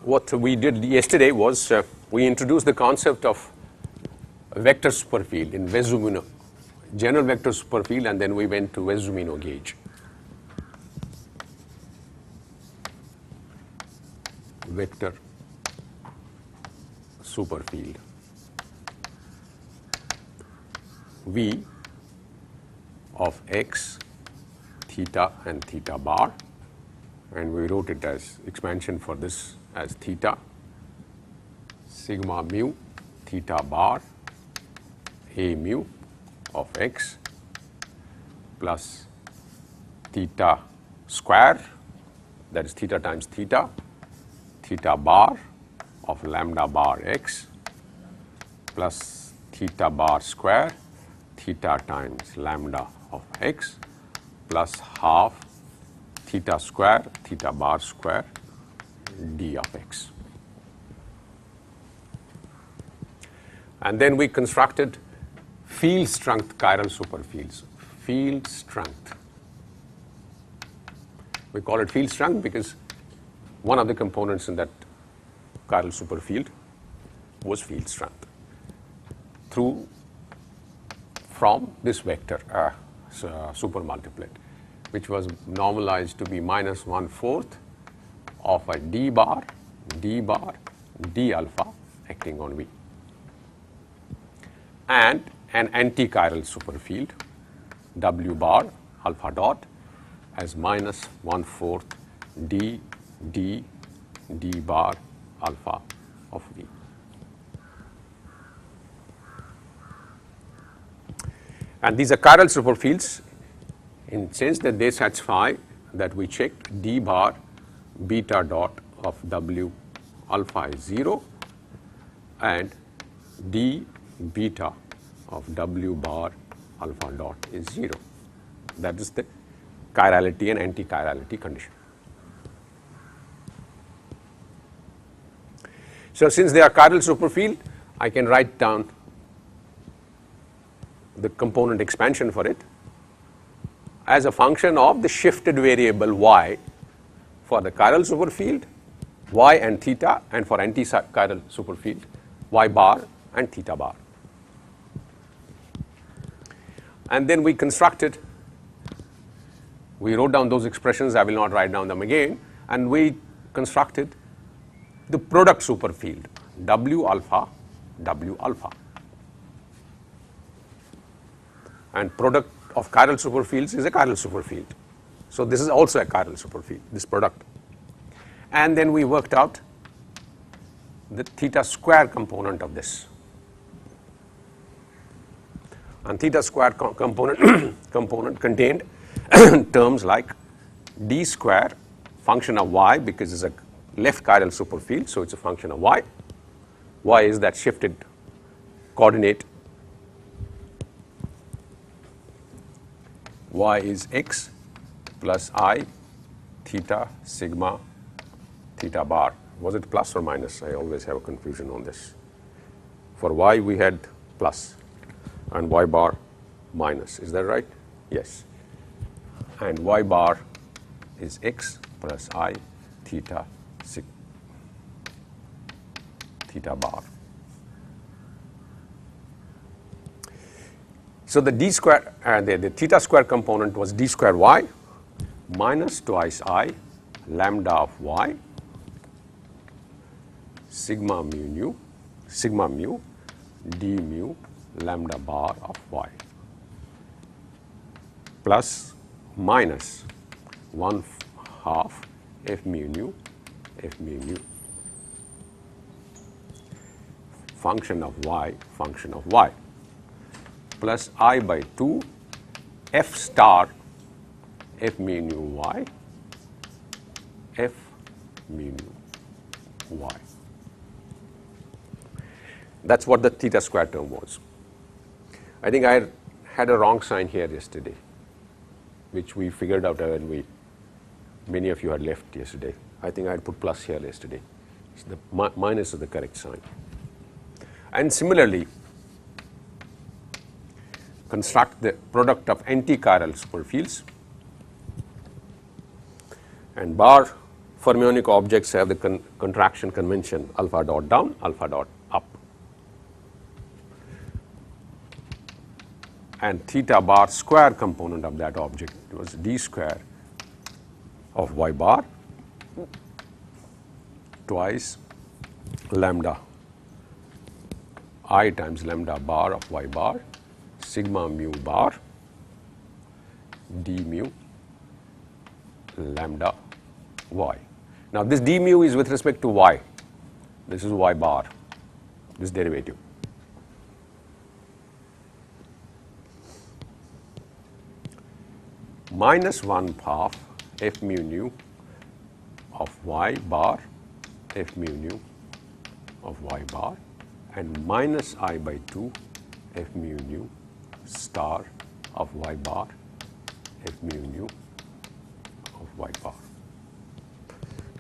what we did yesterday was we introduced the concept of a vector superfield in Vezzumino, general vector superfield, and then we went to Vezzumino gauge. Vector superfield V of x, theta and theta bar, and we wrote it as expansion for this as theta sigma mu theta bar a mu of x plus theta square, that is theta times theta, theta bar of lambda bar x plus theta bar square, theta times lambda of x plus half theta square theta bar square d of x. And then we constructed field strength chiral superfields. Field strength. We call it field strength because one of the components in that chiral superfield was field strength from this vector supermultiplet, which was normalized to be minus 1/4 of a d bar d alpha acting on V, and an anti-chiral superfield W bar alpha dot as minus 1/4 d bar alpha of V. And these are chiral superfields in the sense that they satisfy that we checked d bar beta dot of W alpha is 0 and d beta of W bar alpha dot is 0. That is the chirality and anti-chirality condition. So since they are chiral superfield, I can write down the component expansion for it as a function of the shifted variable y for the chiral superfield, y and theta, and for anti-chiral superfield, y bar and theta bar. And then we wrote down those expressions, I will not write down them again, and we constructed the product superfield, W alpha. And product of chiral superfields is a chiral superfield. So this is also a chiral superfield, this product. And then we worked out the theta square component of this. And theta square component contained terms like d square function of y, because it's a left chiral superfield, so it's a function of y. Y is that shifted coordinate. Y is x plus I theta sigma theta bar. Was it plus or minus? I always have a confusion on this. For y we had plus and y bar minus. Is that right? Yes. And y bar is x plus I theta theta bar. So the d square, the theta square component was d square y minus twice I lambda of y sigma mu d mu lambda bar of y plus minus 1/2 f mu nu function of y plus I by 2 f star f mu nu y f mu nu y. That's what the theta square term was. I think I had a wrong sign here yesterday, which we figured out when many of you had left yesterday. I think I had put plus here yesterday. So the minus is the correct sign. And similarly, construct the product of anti-chiral superfields, and bar fermionic objects have the contraction convention alpha dot down, alpha dot up. And theta bar square component of that object was d square of y bar twice lambda I times lambda bar of y bar sigma mu bar d mu lambda y. Now, this d mu is with respect to y. This is y bar, this derivative. Minus 1 half f mu nu of y bar f mu nu of y bar and minus I by 2 f mu nu star of y bar f mu nu of y bar.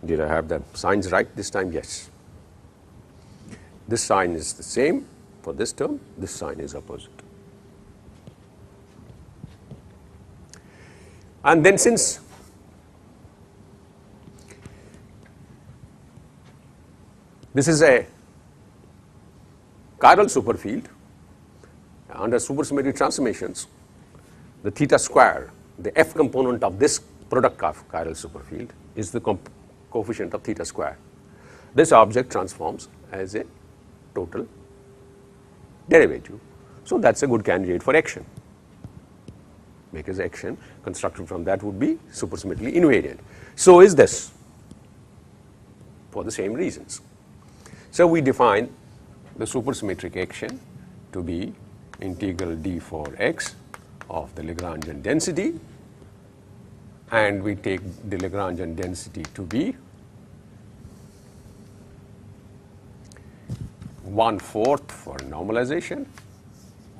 Did I have the signs right this time? Yes. This sign is the same for this term, this sign is opposite. And then since this is a chiral superfield, under supersymmetric transformations, the theta square, the f component of this product of chiral superfield is the coefficient of theta square. This object transforms as a total derivative. So, that is a good candidate for action, because action constructed from that would be supersymmetrically invariant. So is this for the same reasons. So, we define the supersymmetric action to be integral d for x of the Lagrangian density, and we take the Lagrangian density to be 1/4 for normalization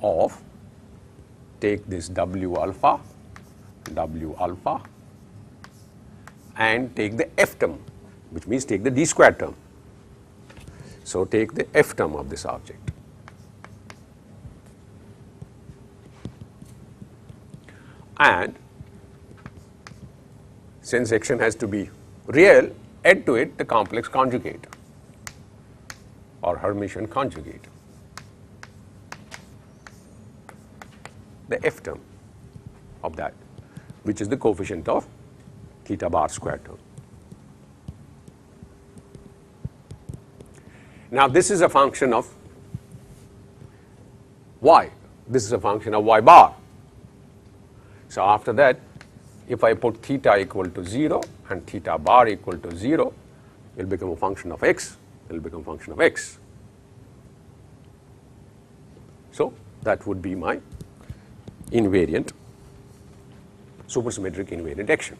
of, take this W alpha and take the f term, which means take the d square term. So, take the f term of this object. And since action has to be real, add to it the complex conjugate or Hermitian conjugate, the f term of that, which is the coefficient of theta bar square term. Now, this is a function of y, this is a function of y bar. So, after that, if I put theta equal to 0 and theta bar equal to 0, it will become a function of x, it will become a function of x. So, that would be my invariant, supersymmetric invariant action.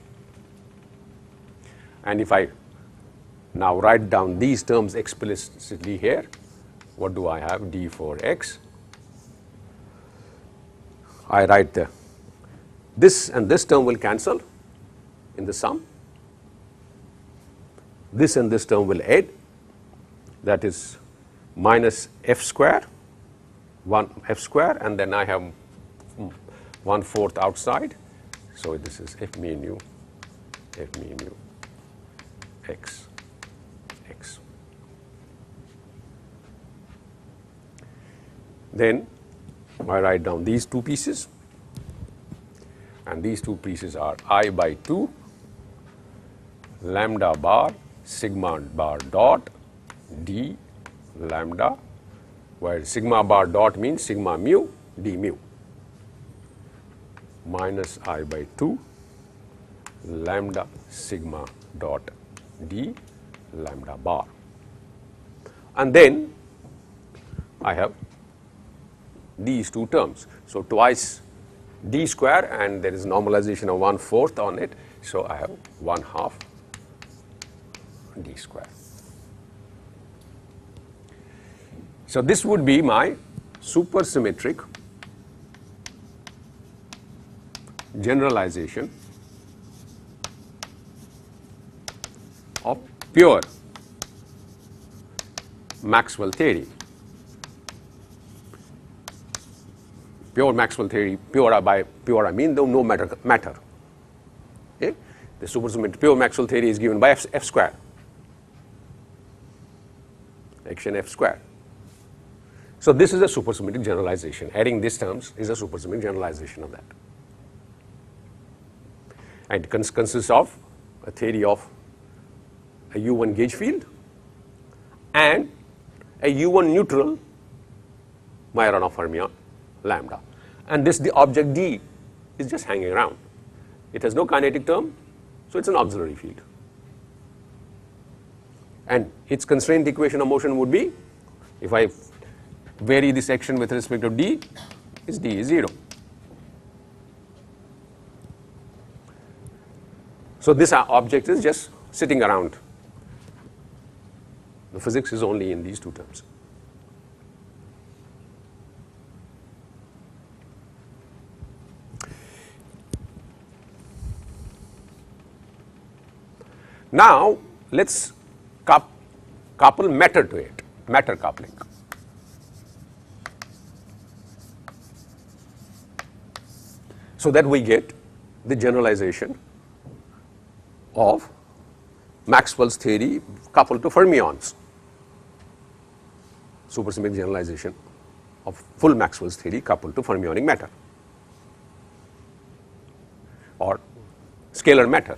And if I now write down these terms explicitly here, what do I have? D for x. I write this and this term will cancel in the sum. This and this term will add, that is minus f square, 1 f square, and then I have 1/4 outside. So, this is f mu nu x. Then I write down these two pieces, and these two pieces are I by 2 lambda bar sigma bar dot d lambda, where sigma bar dot means sigma mu d mu, minus I by 2 lambda sigma dot d lambda bar. And then I have these two terms. So, twice d square, and there is normalization of 1/4 on it. So, I have 1/2 d square. So, this would be my supersymmetric generalization of pure Maxwell theory. Pure Maxwell theory, pure by pure I mean no matter. Okay? The supersymmetric pure Maxwell theory is given by f square, action f square. So this is a supersymmetric generalization. Adding these terms is a supersymmetric generalization of that. And it consists of a theory of a U1 gauge field and a U1 neutral Majorana fermion lambda. And this, the object D, is just hanging around. It has no kinetic term, so it's an auxiliary field. And its constraint equation of motion would be, if I vary this action with respect to D, is D is 0. So this object is just sitting around. The physics is only in these two terms. Now let's couple matter to it, matter coupling. So that we get the generalization of Maxwell's theory coupled to fermions. Supersymmetric generalization of full Maxwell's theory coupled to fermionic matter or scalar matter.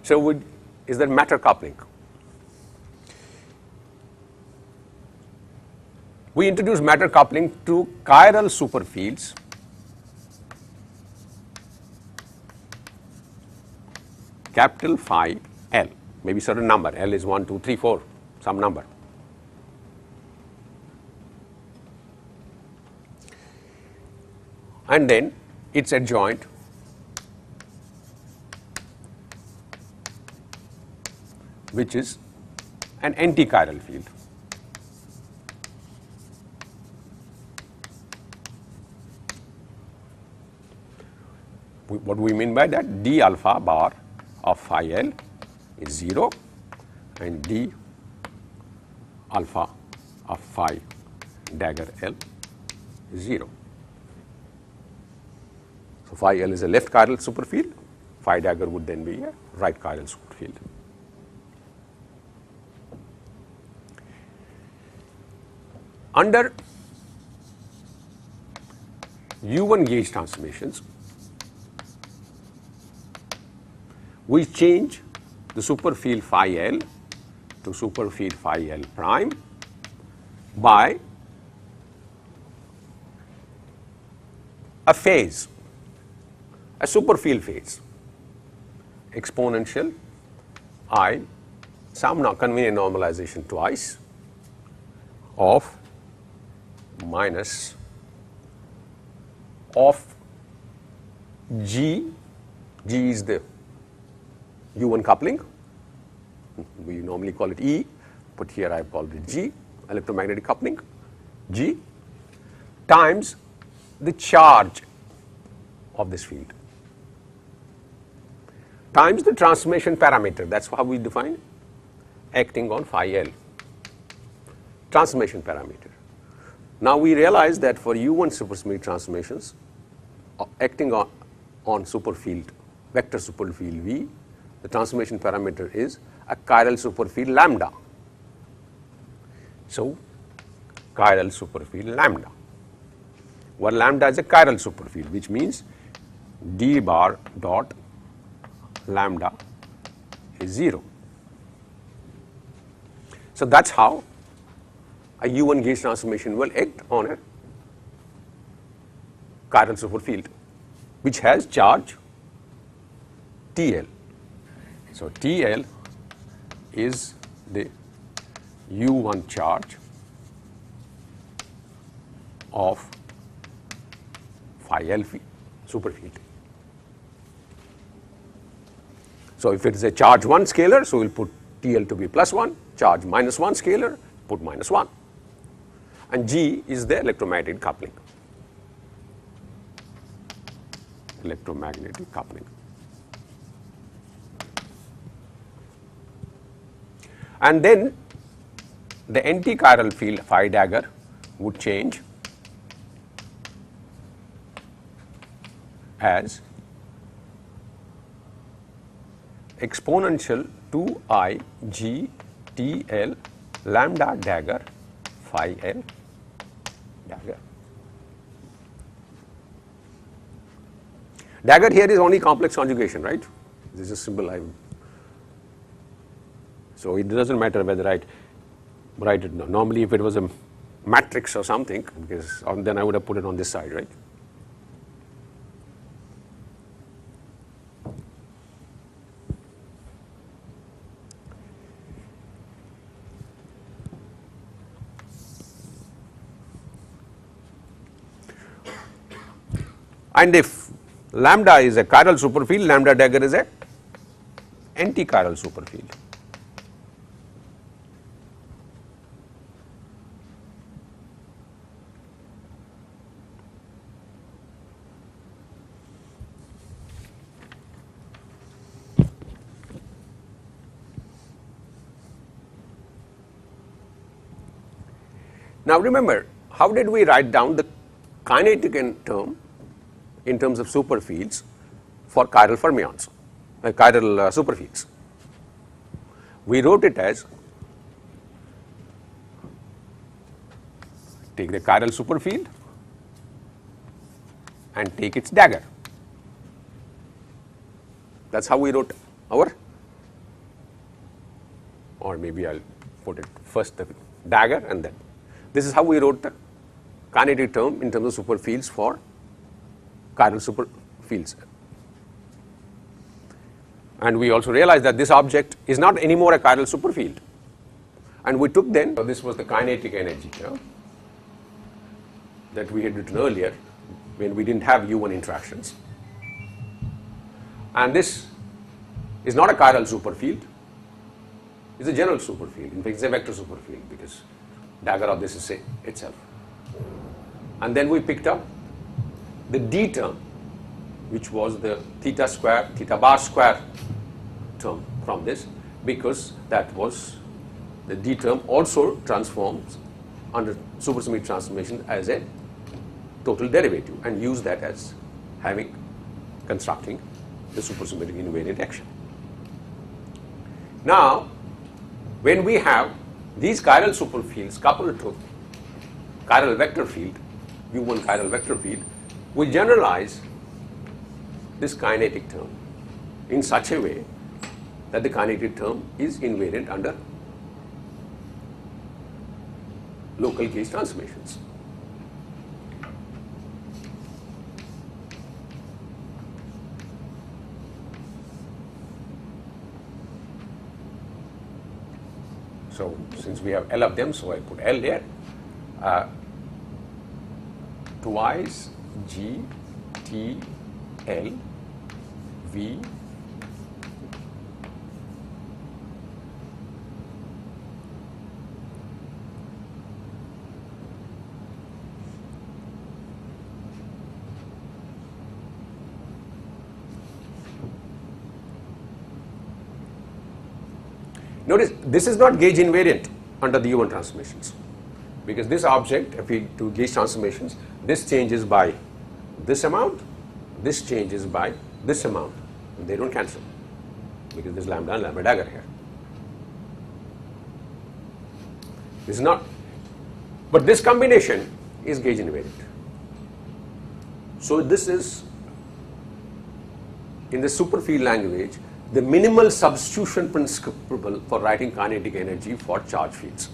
So is there matter coupling? We introduce matter coupling to chiral superfields capital phi L, maybe certain number, L is 1, 2, 3, 4, some number. And then its adjoint which is an anti-chiral field. What do we mean by that? D alpha bar of phi L is 0 and D alpha of phi dagger L is 0. So phi L is a left chiral superfield, phi dagger would then be a right chiral superfield. Under U1 gauge transformations, we change the superfield phi L to superfield phi L prime by a phase, a superfield phase, exponential I, some convenient normalization twice of minus of G, G is the U1 coupling, we normally call it E, but here I have called it G, electromagnetic coupling, G, times the charge of this field, times the transformation parameter, that is how we define acting on phi L, transformation parameter. Now we realize that for U1 supersymmetric transformations acting on superfield, vector superfield V, the transformation parameter is a chiral superfield lambda. So chiral superfield lambda, where lambda is a chiral superfield, which means D bar dot lambda is 0. So that's how a U1 gauge transformation will act on a chiral superfield, which has charge TL. So TL is the U1 charge of phi L superfield. So if it is a charge 1 scalar, so we will put TL to be plus 1, charge minus 1 scalar, put minus 1. And G is the electromagnetic coupling. Electromagnetic coupling. And then the anti-chiral field phi dagger would change as exponential 2I G T L lambda dagger phi L dagger. Dagger here is only complex conjugation, right? This is simple. So it doesn't matter whether I write it. Normally, if it was a matrix or something, because then I would have put it on this side, right? And if lambda is a chiral superfield, lambda dagger is a anti-chiral superfield. Now remember, how did we write down the kinetic term in terms of superfields for chiral fermions, chiral superfields? We wrote it as, take the chiral superfield and take its dagger. That's how we wrote our, or maybe I'll put it first the dagger and then. This is how we wrote the kinetic term in terms of superfields for chiral superfields. And we also realized that this object is not anymore a chiral superfield. And we took then, so this was the kinetic energy that we had written earlier when we didn't have U1 interactions. And this is not a chiral superfield, it's a general superfield. In fact, it's a vector superfield because dagger of this is itself. And then we picked up the D term, which was the theta square, theta bar square term from this, because that was the D term also transforms under supersymmetric transformation as a total derivative, and use that as constructing the supersymmetric invariant action. Now, when we have these chiral superfields coupled to chiral vector field, U1 chiral vector field, we generalize this kinetic term in such a way that the kinetic term is invariant under local gauge transformations. So since we have L of them, so I put L there. Twice G T L V Notice this is not gauge invariant under the U1 transformations, because this object, if we do gauge transformations, this changes by this amount, this changes by this amount. They don't cancel because there's lambda and lambda dagger here. This is not, but this combination is gauge invariant. So this is, in the superfield language, the minimal substitution principle for writing kinetic energy for charge fields.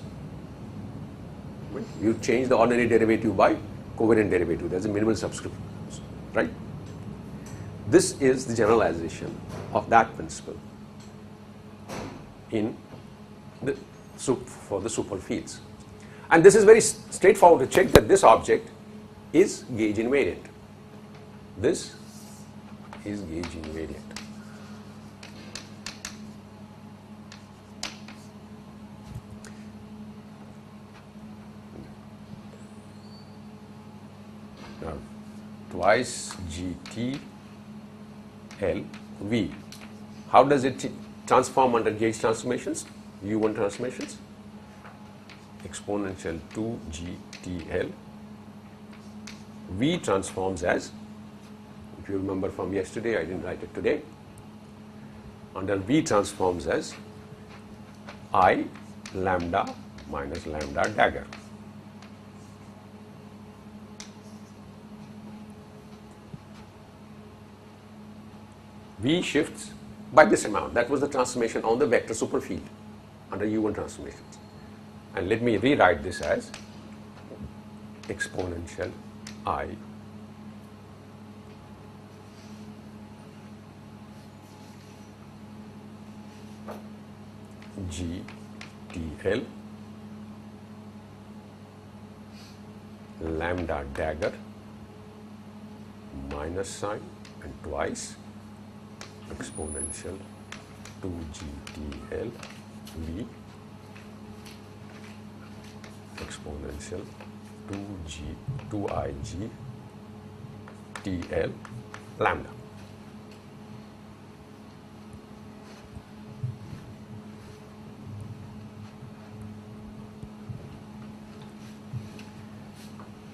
You change the ordinary derivative by covariant derivative. There's a minimal subscript, right? This is the generalization of that principle in the for the superfields. And this is very straightforward to check that this object is gauge invariant. This is gauge invariant. Now, twice GT L V. How does it transform under gauge transformations? U1 transformations? Exponential 2 GTL. V transforms as, if you remember from yesterday, I didn't write it today, under V transforms as I lambda minus lambda dagger. V shifts by this amount. That was the transformation on the vector superfield under U1 transformations. And let me rewrite this as exponential I G TL lambda dagger minus sign and twice exponential 2GTL V exponential 2IG TL lambda.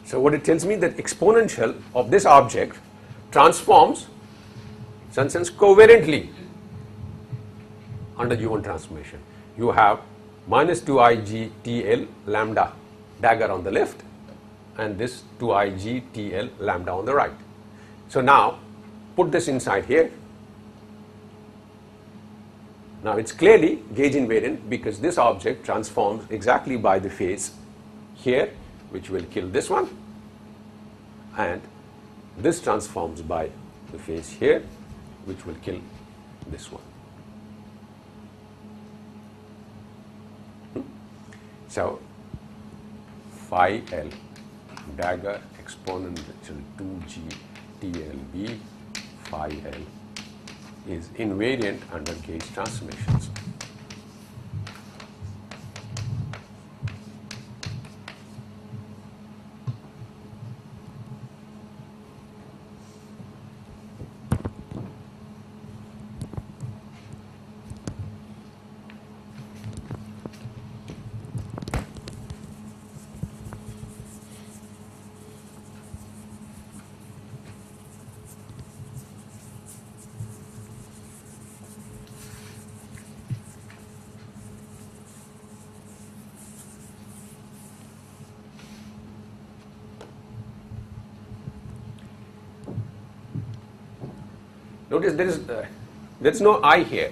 So what it tells me that exponential of this object transforms, in some sense, covariantly under U1 transformation. You have minus 2IG TL lambda dagger on the left and this 2IG TL lambda on the right. So now put this inside here. Now it's clearly gauge invariant because this object transforms exactly by the phase here, which will kill this one, and this transforms by the phase here, which will kill this one. So phi L dagger exponential 2G TLB phi L is invariant under gauge transformations. Notice there is no I here.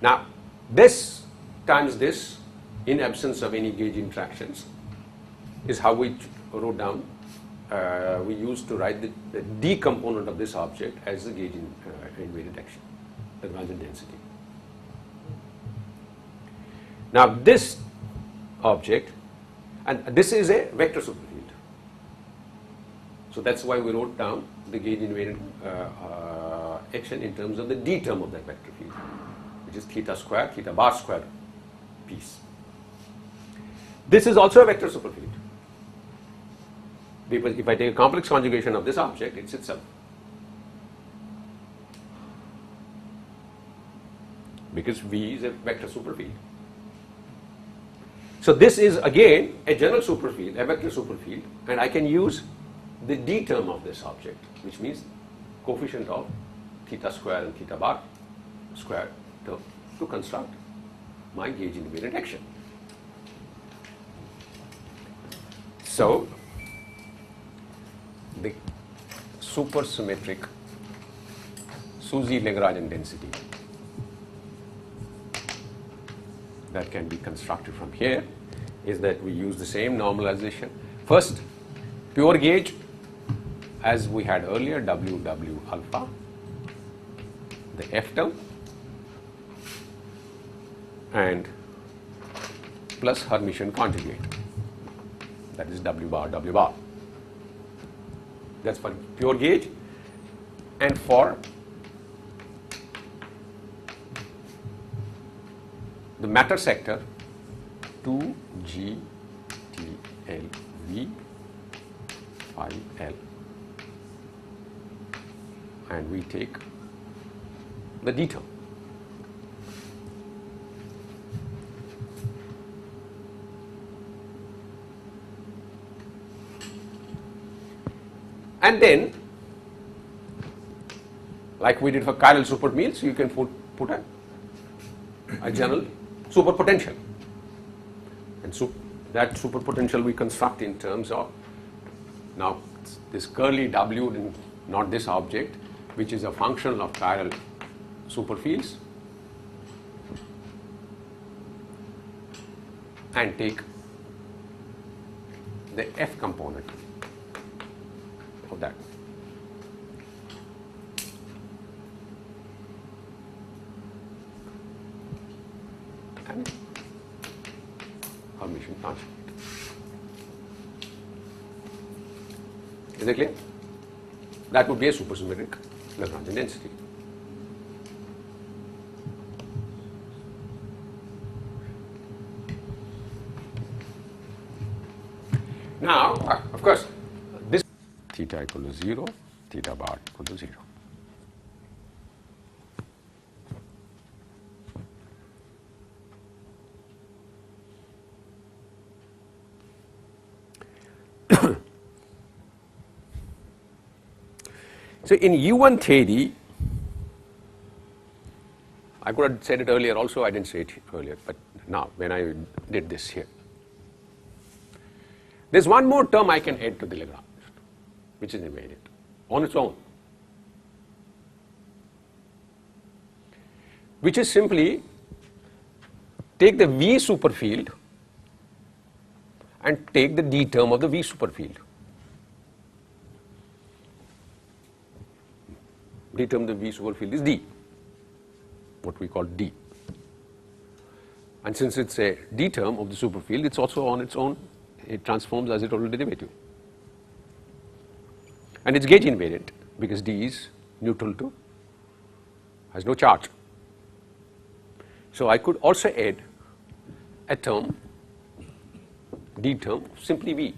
Now this times this in absence of any gauge interactions is how we wrote down, we used to write the D component of this object as the gauge invariant action, the Lagrangian density. Now this object, and this is a vector superfield. So that's why we wrote down the gauge invariant action in terms of the D term of that vector field, which is theta square, theta bar square piece. This is also a vector superfield, because if I take a complex conjugation of this object, it's itself. Because V is a vector superfield. So this is again a general superfield, a vector superfield, and I can use the D term of this object, which means coefficient of theta square and theta bar square term, to construct my gauge invariant action. So the supersymmetric Susy-Lagrangian density that can be constructed from here is that we use the same normalization. First, pure gauge, as we had earlier, W alpha, the F term, and plus Hermitian conjugate, that is W bar. That's for pure gauge. And for the matter sector, 2G TLV phi L, and we take the D term. And then Like we did for chiral superfields, you can put a general superpotential. And that superpotential we construct in terms of, now this curly W, not this object, which is a function of chiral superfields, and take the F component of that. And Hermitian transform. Is it clear? That would be a supersymmetric Lagrangian density. Now, of course, this theta equal to 0, theta bar equal to 0. So in U1 theory, I could have said it earlier also, I didn't say it earlier, but now when I did this here, there's one more term I can add to the Lagrange, which is invariant on its own, which is simply take the V superfield and take the D term of the V superfield. D term of the V superfield is D, what we call D. And since it's a D term of the superfield, it's also on its own, it transforms as a total derivative. And it's gauge invariant because D is neutral to, has no charge. So I could also add a term, D term, simply V.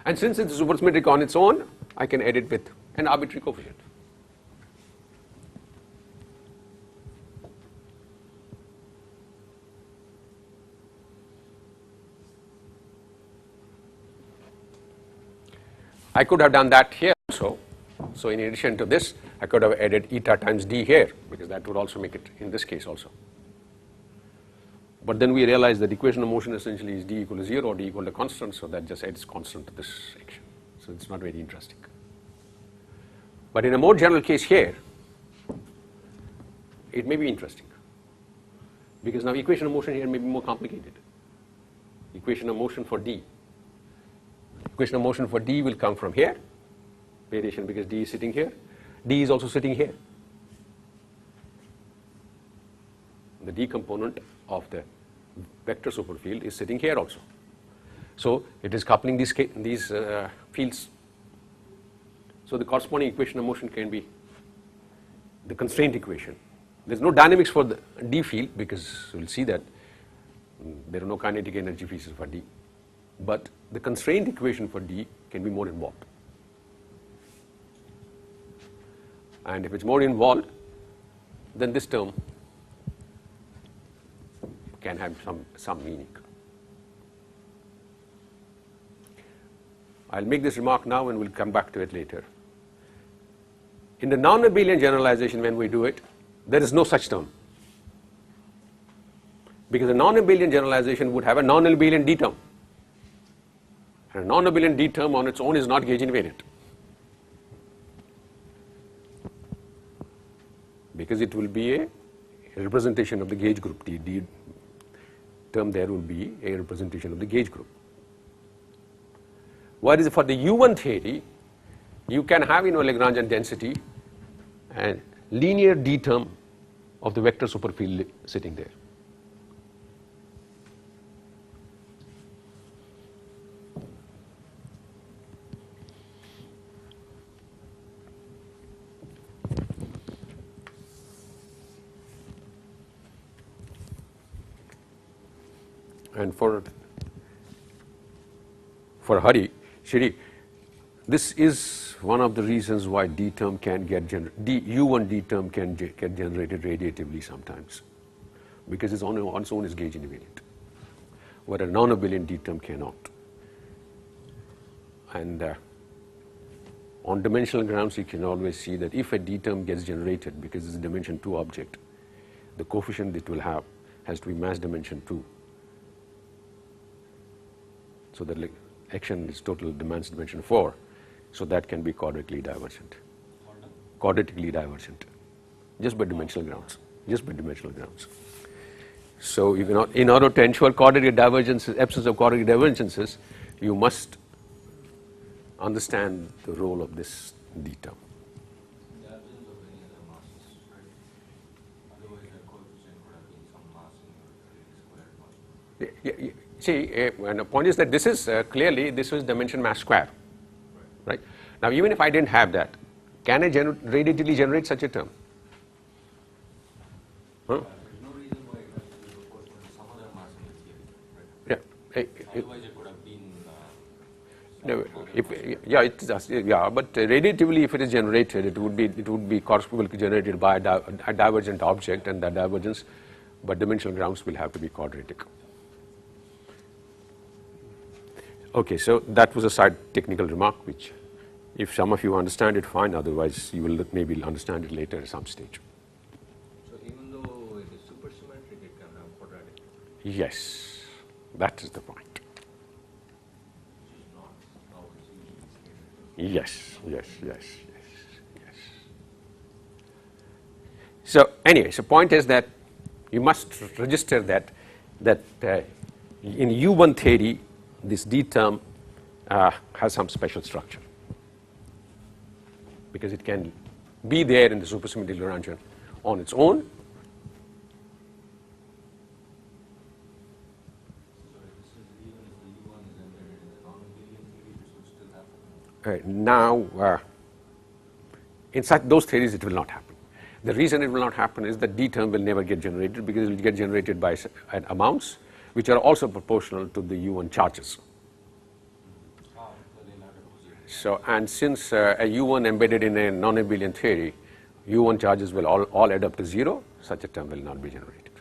And since it's supersymmetric on its own, I can add it with an arbitrary coefficient. I could have done that here also. So in addition to this, I could have added eta times D here, because that would also make it in this case also. But then we realized that equation of motion essentially is D equal to 0 or D equal to constant, so that just adds constant to this section. So it's not very interesting. But in a more general case here, it may be interesting, because now equation of motion here may be more complicated. Equation of motion for D. Equation of motion for D will come from here, variation because D is sitting here. D is also sitting here. The D component of the vector superfield is sitting here also. So it is coupling these fields. So the corresponding equation of motion can be the constraint equation. There is no dynamics for the D field, because we will see that there are no kinetic energy features for D. But the constraint equation for D can be more involved. And if it's more involved, then this term can have some meaning. I'll make this remark now and we'll come back to it later. In the non-abelian generalization, when we do it, there is no such term, because a non-abelian generalization would have a non-abelian D term. And a non-abelian D term on its own is not gauge invariant, because it will be a representation of the gauge group. The D term there will be a representation of the gauge group. Whereas for the U1 theory, you can have a Lagrangian density and linear D term of the vector superfield sitting there. And for Shri, this is one of the reasons why D term can get U1 D term can get generated radiatively sometimes, because it's on its own is gauge invariant, where a non-abelian D term cannot. And On dimensional grounds, you can always see that if a D term gets generated because it's a dimension 2 object, the coefficient it will have has to be mass dimension 2. So the action is total mass dimension 4. So that can be quadratically divergent. Quadratically divergent, just by dimensional grounds. Just by dimensional grounds. So in order to ensure quadratic divergences, absence of quadratic divergences, you must understand the role of this D term. In the absence of any other masses, right? Otherwise, the coefficient would have been some mass in your squared mass. See, and the point is that this is clearly this is dimension mass square, right? Now, even if I didn't have that, can I radially generate such a term? Huh? There's no reason why it has to be proportional to some other mass in the theory, right? Yeah. Otherwise, it would have been. But radiatively, if it is generated, it would be correspondingly generated by a divergent object, and that divergence, but dimensional grounds will have to be quadratic. Okay, so that was a side technical remark, which, if some of you understand it, fine. Otherwise, you will maybe understand it later at some stage. So even though it is supersymmetric, it can have quadratic. Yes, that is the point. Yes. So anyway, so point is that you must register that in U1 theory, this D term has some special structure, because it can be there in the supersymmetric Lagrangian on its own. Now, in those theories, it will not happen. The reason it will not happen is that D term will never get generated, because it will get generated by amounts which are also proportional to the U1 charges. So, and since a U1 embedded in a non-abelian theory, U1 charges will all add up to 0, such a term will not be generated.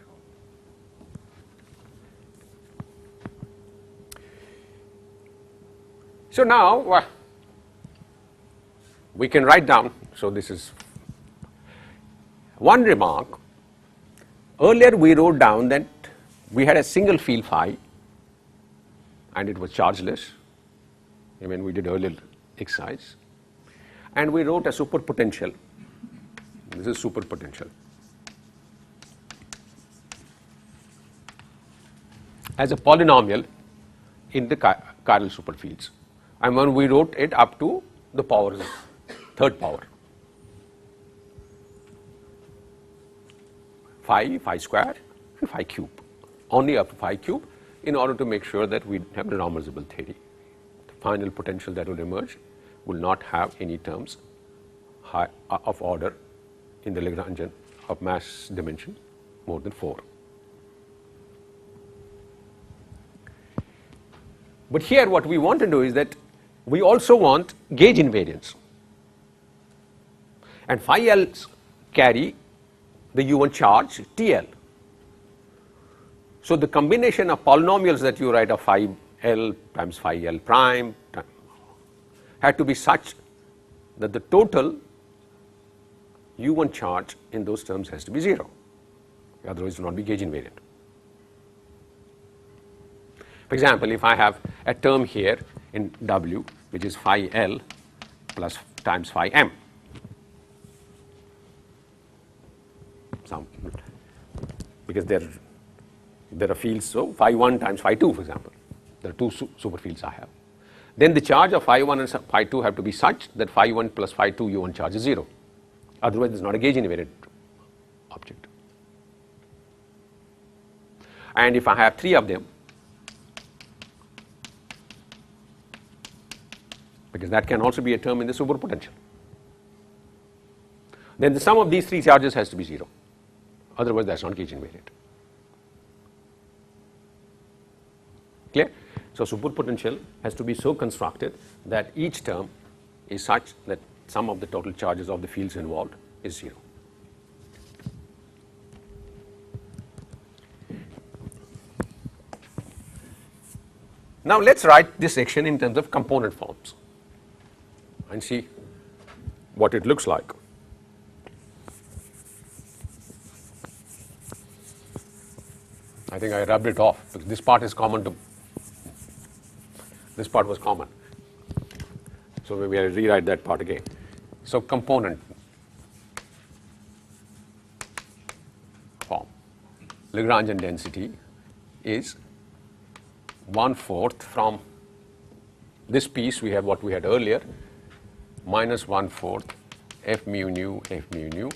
So now, we can write down, so this is one remark. Earlier we wrote down that we had a single field phi and it was chargeless, when we did earlier exercise, and we wrote a superpotential. This is superpotential as a polynomial in the chiral superfields, and when we wrote it up to the power, third power, phi square and phi cube, only up to phi cube, in order to make sure that we have a normalizable theory. The final potential that will emerge will not have any terms of order in the Lagrangian of mass dimension more than 4. But here what we want to do is that we also want gauge invariance, and phi L's carry the U1 charge TL. So the combination of polynomials that you write of phi L times phi L prime had to be such that the total U1 charge in those terms has to be 0, otherwise it will not be gauge invariant. For example, if I have a term here in W which is phi L plus times phi M, because there are fields, so phi 1 times phi 2, for example, there are two superfields I have. Then the charge of phi 1 and phi 2 have to be such that phi 1 plus phi 2 U1 charge is 0, otherwise it is not a gauge invariant object. And if I have 3 of them, because that can also be a term in the superpotential, then the sum of these 3 charges has to be 0, otherwise that is not gauge invariant. Clear? So superpotential has to be so constructed that each term is such that sum of the total charges of the fields involved is 0. Now let's write this section in terms of component forms and see what it looks like. I think I rubbed it off because this part is common to, this part was common. So maybe I'll rewrite that part again. So component form, Lagrangian density is 1/4 from this piece we have what we had earlier, minus 1/4 f mu nu f mu nu,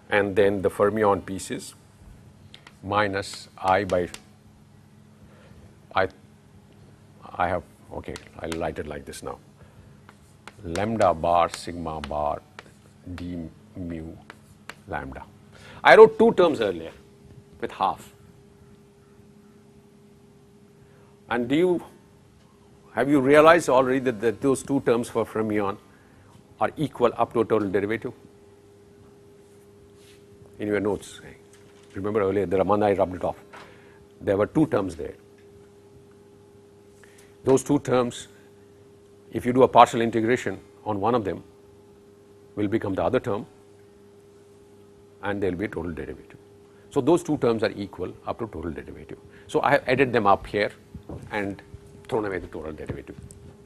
and then the fermion pieces minus I by I have, okay, I'll write it like this now, lambda bar sigma bar d mu lambda. I wrote two terms earlier with half. And have you realized already that those two terms for fermion are equal up to a total derivative? In your notes, remember earlier, the one I rubbed it off. There were two terms there. Those two terms, if you do a partial integration on one of them, will become the other term, and there will be a total derivative. So those two terms are equal up to total derivative. So I have added them up here and thrown away the total derivative.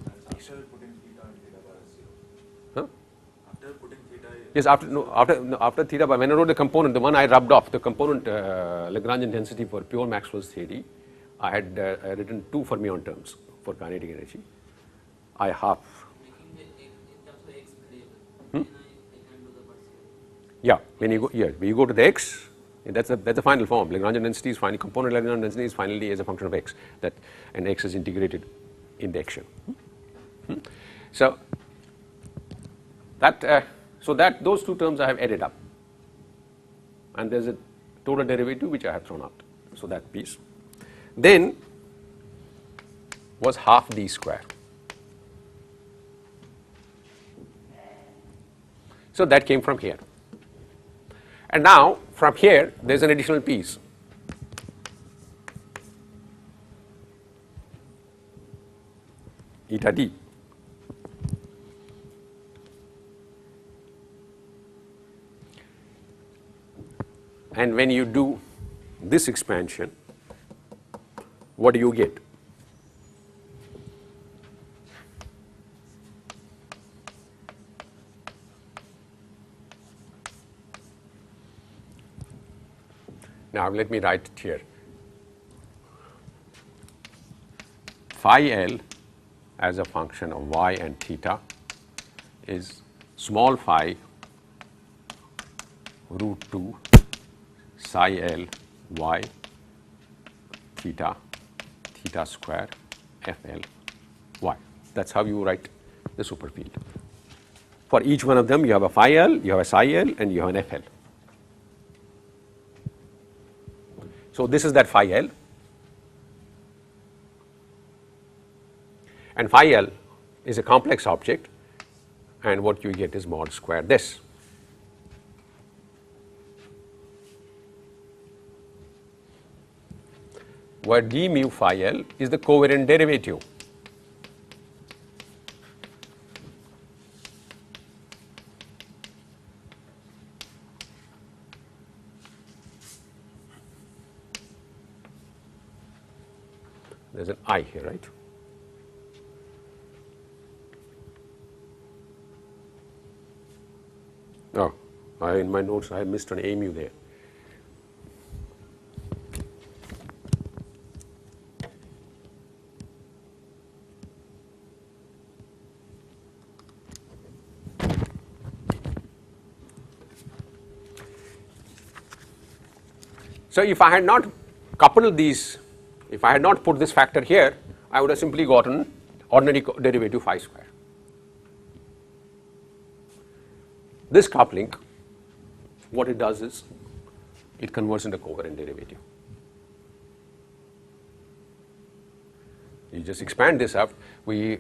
That's after putting theta and theta bar as 0. Huh? After putting theta. Yes, after theta bar, when I wrote the component, the one I rubbed off, the component Lagrangian density for pure Maxwell's theory, I had written two fermion terms for kinetic energy. I half. Making the in terms of x variable. I can do the partial. Yeah, when you go to the x, that's the final form. Lagrangian density is finally, component Lagrangian density is finally as a function of x, that, and x is integrated in the action. So that those two terms I have added up, and there's a total derivative which I have thrown out. So that piece then was half d square. So that came from here. And now from here there is an additional piece. Eta d. And when you do this expansion, what do you get? Now let me write it here. Phi L as a function of y and theta is small phi root 2 psi L y theta theta square f L y. That's how you write the superfield. For each one of them you have a phi L, you have a psi L, and you have an f L. So this is that phi L, and phi L is a complex object, and what you get is mod square this. Where d mu phi L is the covariant derivative. There's an I here, right? Oh, in my notes I missed an A mu there. So if I had not coupled these, if I had not put this factor here, I would have simply gotten ordinary derivative phi square. This coupling, what it does is, it converts into covariant derivative. You just expand this up. We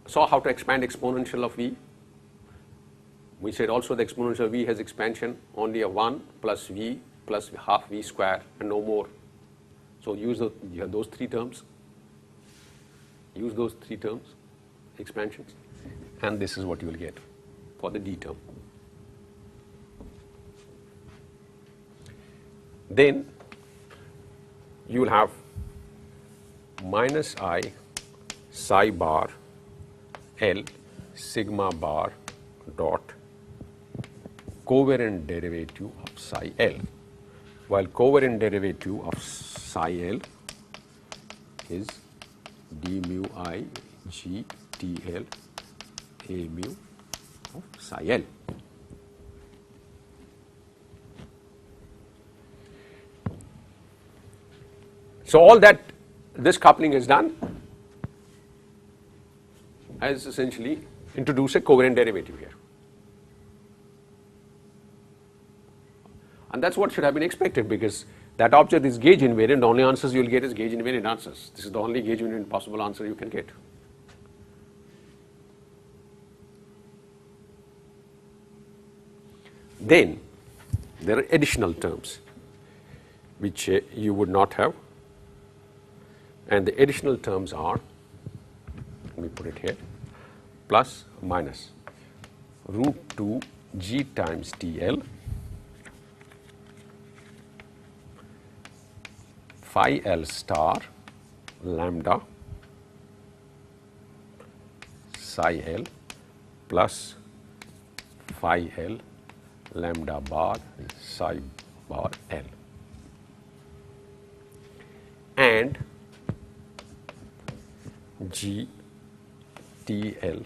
saw how to expand exponential of v. We said also the exponential of v has expansion only of 1 plus v plus half v square and no more. So use you have those three terms. Use those three terms, expansions, and this is what you will get for the D term. Then you will have minus I psi bar L sigma bar dot covariant derivative of psi L, while covariant derivative of psi L is d mu I g t L a mu of psi L. So, all that this coupling has done has essentially introduced a covariant derivative here. And that is what should have been expected, because that object is gauge invariant. The only answers you will get is gauge invariant answers. This is the only gauge invariant possible answer you can get. Then there are additional terms which you would not have, and the additional terms are, let me put it here, plus minus root 2 g times TL phi L star lambda psi L plus phi L lambda bar psi bar L, and G T L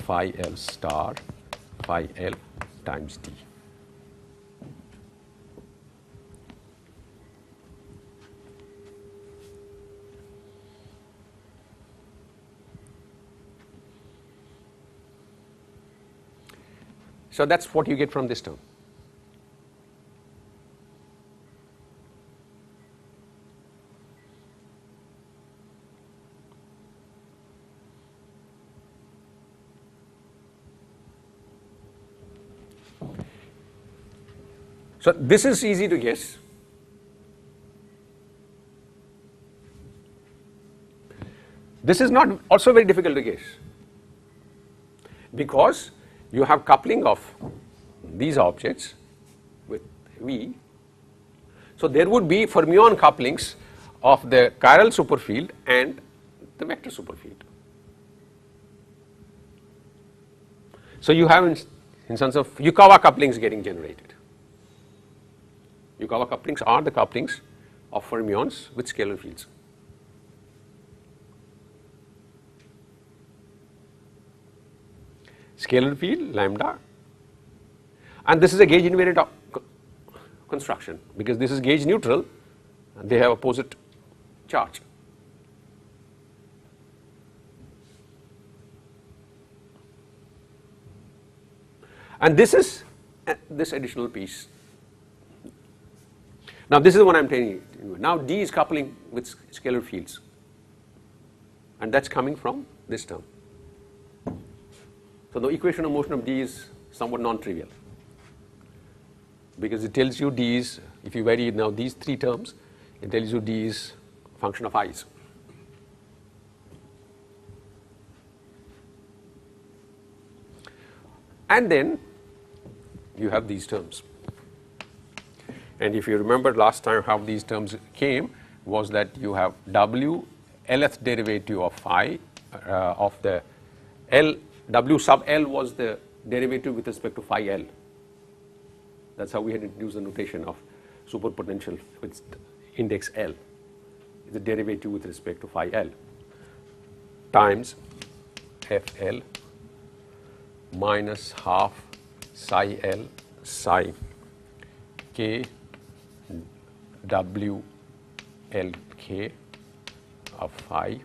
phi L star phi L times D. So, that is what you get from this term. So, this is easy to guess. This is not also very difficult to guess, because you have coupling of these objects with V. So, there would be fermion couplings of the chiral superfield and the vector superfield. So, you have in sense of Yukawa couplings getting generated. Yukawa couplings are the couplings of fermions with scalar fields. Scalar field lambda, and this is a gauge invariant construction, because this is gauge neutral and they have opposite charge. And this is this additional piece. Now, this is what I am telling you. Now, D is coupling with scalar fields, and that is coming from this term. So, the equation of motion of D is somewhat non-trivial, because it tells you D is, if you vary now these three terms, it tells you D is function of i's. And then you have these terms. And if you remember last time how these terms came, was that you have W Lth derivative of phi of the L, W sub L was the derivative with respect to phi L. That is how we had introduced the notation of superpotential with index L, the derivative with respect to phi L, times Fl minus half psi L psi k W L k of phi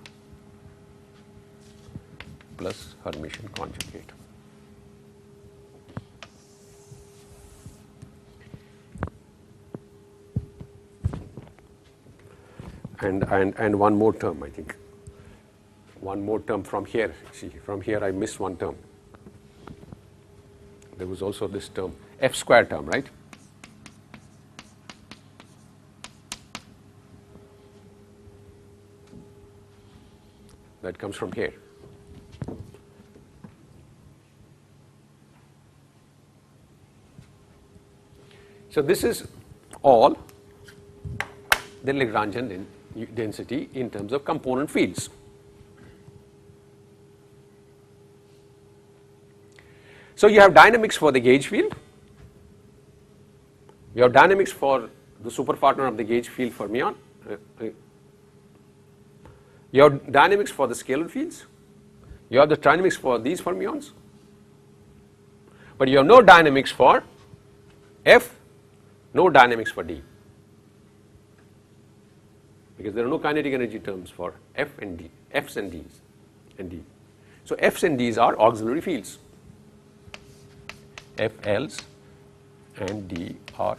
plus Hermitian conjugate. And one more term, I think. One more term from here. See, from here I missed one term. There was also this term, F square term, right? that comes from here. So this is all the Lagrangian density in terms of component fields. So you have dynamics for the gauge field, you have dynamics for the superpartner of the gauge field fermion, you have dynamics for the scalar fields, you have the dynamics for these fermions, but you have no dynamics for F, no dynamics for D, because there are no kinetic energy terms for F and D, F's and D's and D. So F's and D's are auxiliary fields. FLs and D are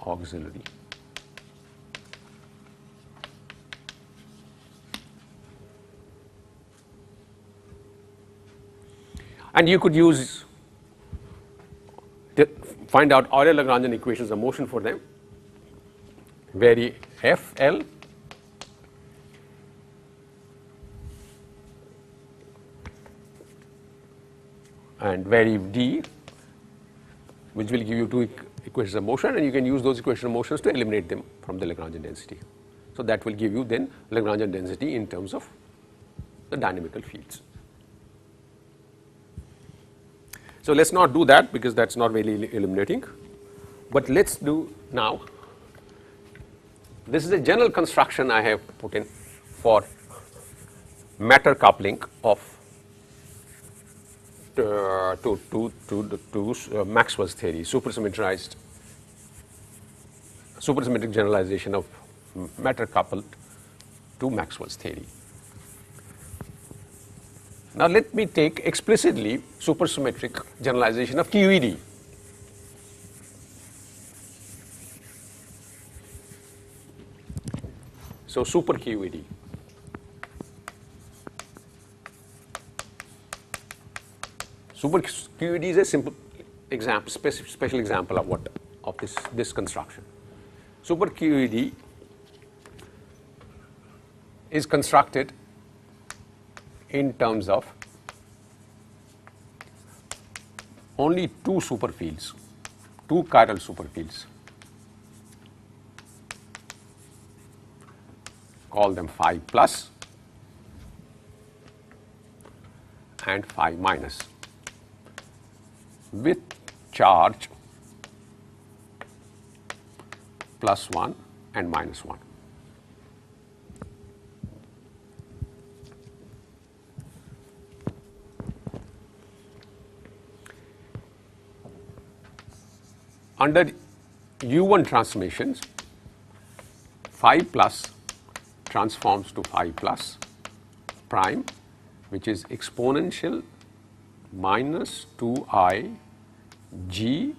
auxiliary. And you could use find out Euler-Lagrangian equations of motion for them, where FL and vary D, which will give you two equations of motion, and you can use those equations of motions to eliminate them from the Lagrangian density. So that will give you then Lagrangian density in terms of the dynamical fields. So let's not do that because that's not really illuminating, but let's do now. This is a general construction I have put in for matter coupling of to Maxwell's theory, supersymmetric generalization of matter coupled to Maxwell's theory. Now let me take explicitly supersymmetric generalization of QED. So super QED. Super QED is a simple example, special example of this construction. Super QED is constructed in terms of only two superfields, two chiral superfields. Call them phi plus and phi minus with charge +1 and -1. Under U1 transformations, phi plus transforms to phi plus prime, which is exponential minus 2I G,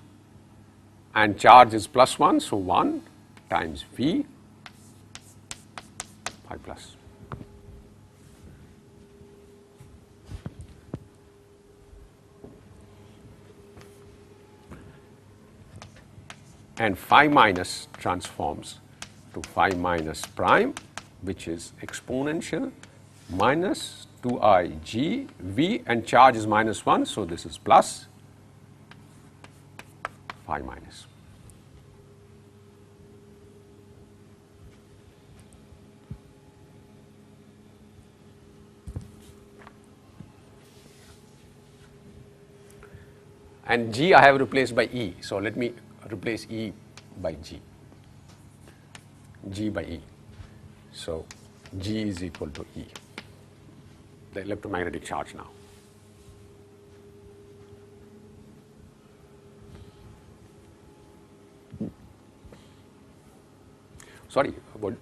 and charge is +1, so 1 times V phi plus. And phi minus transforms to phi minus prime, which is exponential minus 2I G V, and charge is -1, so this is plus phi minus. And G I have replaced by E, so let me replace E by G, G by E. So G is equal to E, the electromagnetic charge now. Sorry, about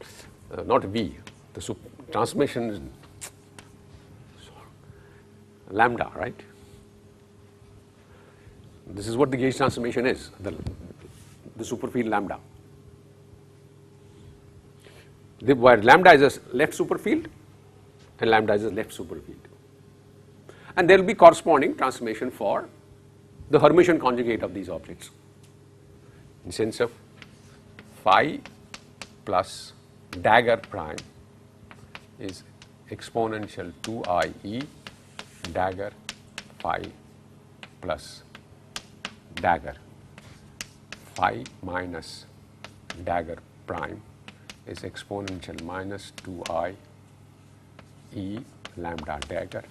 not V, the transformation is lambda, right? This is what the gauge transformation is, the superfield lambda. Where lambda is a left superfield and lambda is a left superfield. And there will be corresponding transformation for the Hermitian conjugate of these objects, in sense of phi plus dagger prime is exponential 2IE dagger phi plus dagger phi minus dagger prime is exponential minus 2I E lambda dagger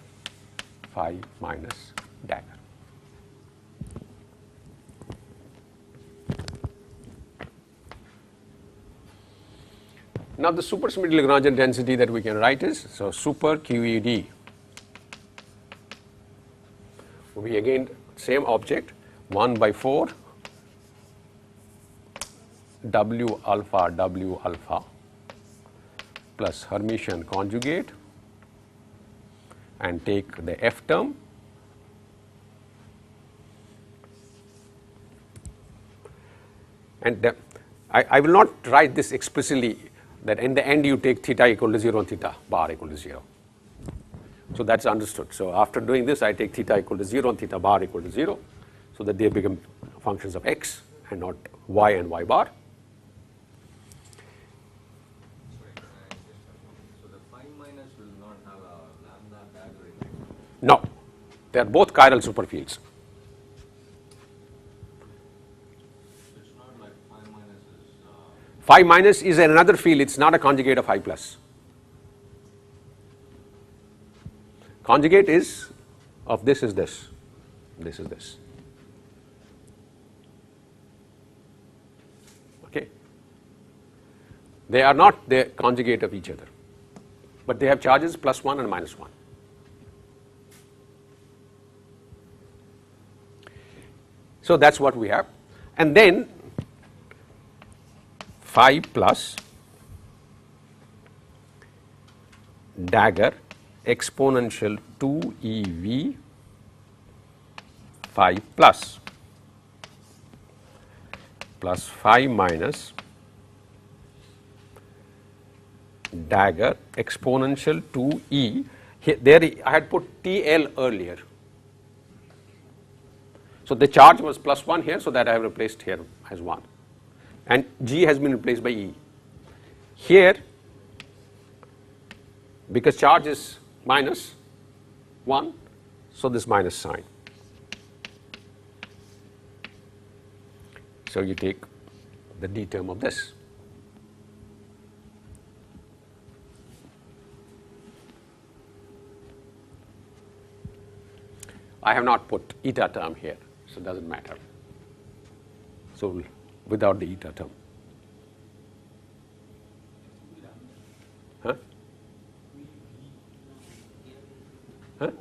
phi minus dagger. Now the supersymmetric Lagrangian density that we can write is, so super QED will be again same object 1 by 4 W alpha plus Hermitian conjugate and take the F term and I will not write this explicitly that in the end you take theta equal to 0 and theta bar equal to 0. So that is understood. So after doing this I take theta equal to 0 and theta bar equal to 0 so that they become functions of x and not y and y bar. So the phi minus will not have a lambda dagger in it. No, they are both chiral superfields. It's not like phi minus is Phi minus is another field, it is not a conjugate of phi plus. Conjugate is of this is this, this is this. Okay. They are not the conjugate of each other, but they have charges plus 1 and minus 1. So that is what we have, and then phi plus dagger exponential 2EV phi plus phi minus dagger exponential 2E. Here, there I had put TL earlier. So the charge was plus 1 here, so that I have replaced here as 1. And G has been replaced by E. Here, because charge is minus 1, so this minus sign. So you take the D term of this. I have not put eta term here, so it does not matter. So without the eta term. Huh? Huh?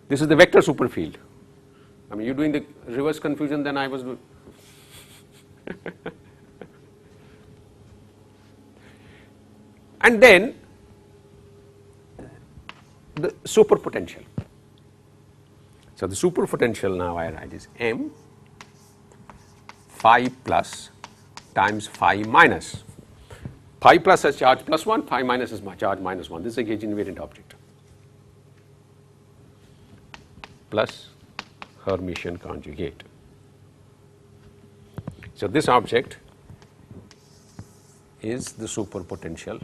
This is the vector superfield. I mean, you are doing the reverse confusion than I was doing. And then the superpotential. So the superpotential now I write is M phi plus times phi minus. Phi plus has charge plus 1, phi minus is charge minus 1. This is a gauge invariant object. Plus Hermitian conjugate. So this object is the superpotential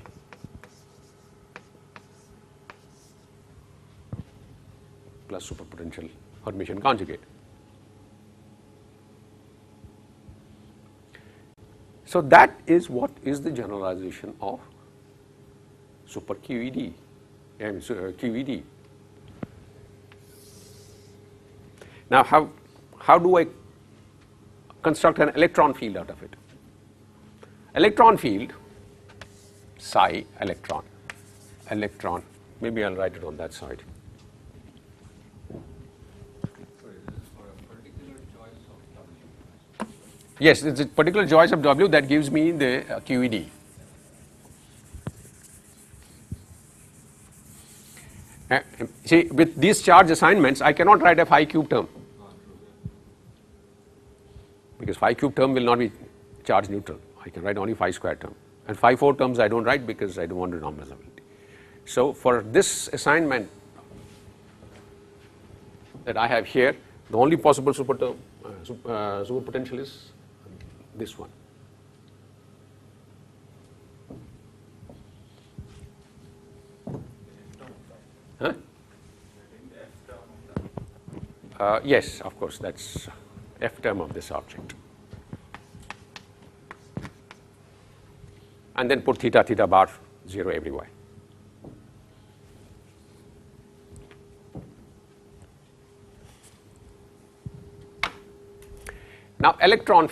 plus superpotential Hermitian conjugate. So that is what is the generalization of super QED and QED. Now how do I construct an electron field out of it? Electron field, psi electron, maybe I will write it on that side. sorry, this is for a particular choice of W. Yes, it is a particular choice of W that gives me the QED. See, with these charge assignments, I cannot write a phi cube term because phi cube term will not be charge neutral. I can write only phi square term, and phi 4 terms I do not write because I do not want renormalizability. So for this assignment that I have here, the only possible super term, superpotential is this one. Yes, of course, that's f term of this object. And then put theta, theta bar 0 everywhere. Now, electron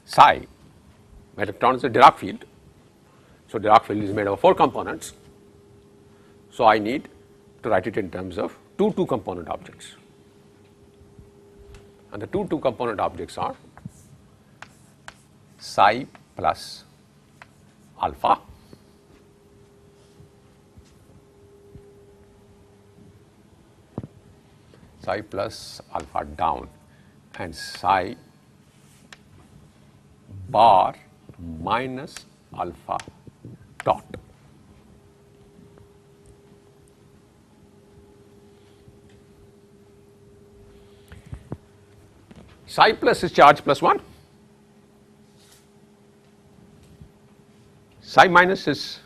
psi, electron is a Dirac field. So, Dirac field is made of 4 components. So, I need to write it in terms of two component objects. And the two component objects are psi plus alpha down and psi bar minus alpha dot. Psi plus is charge plus 1, psi minus is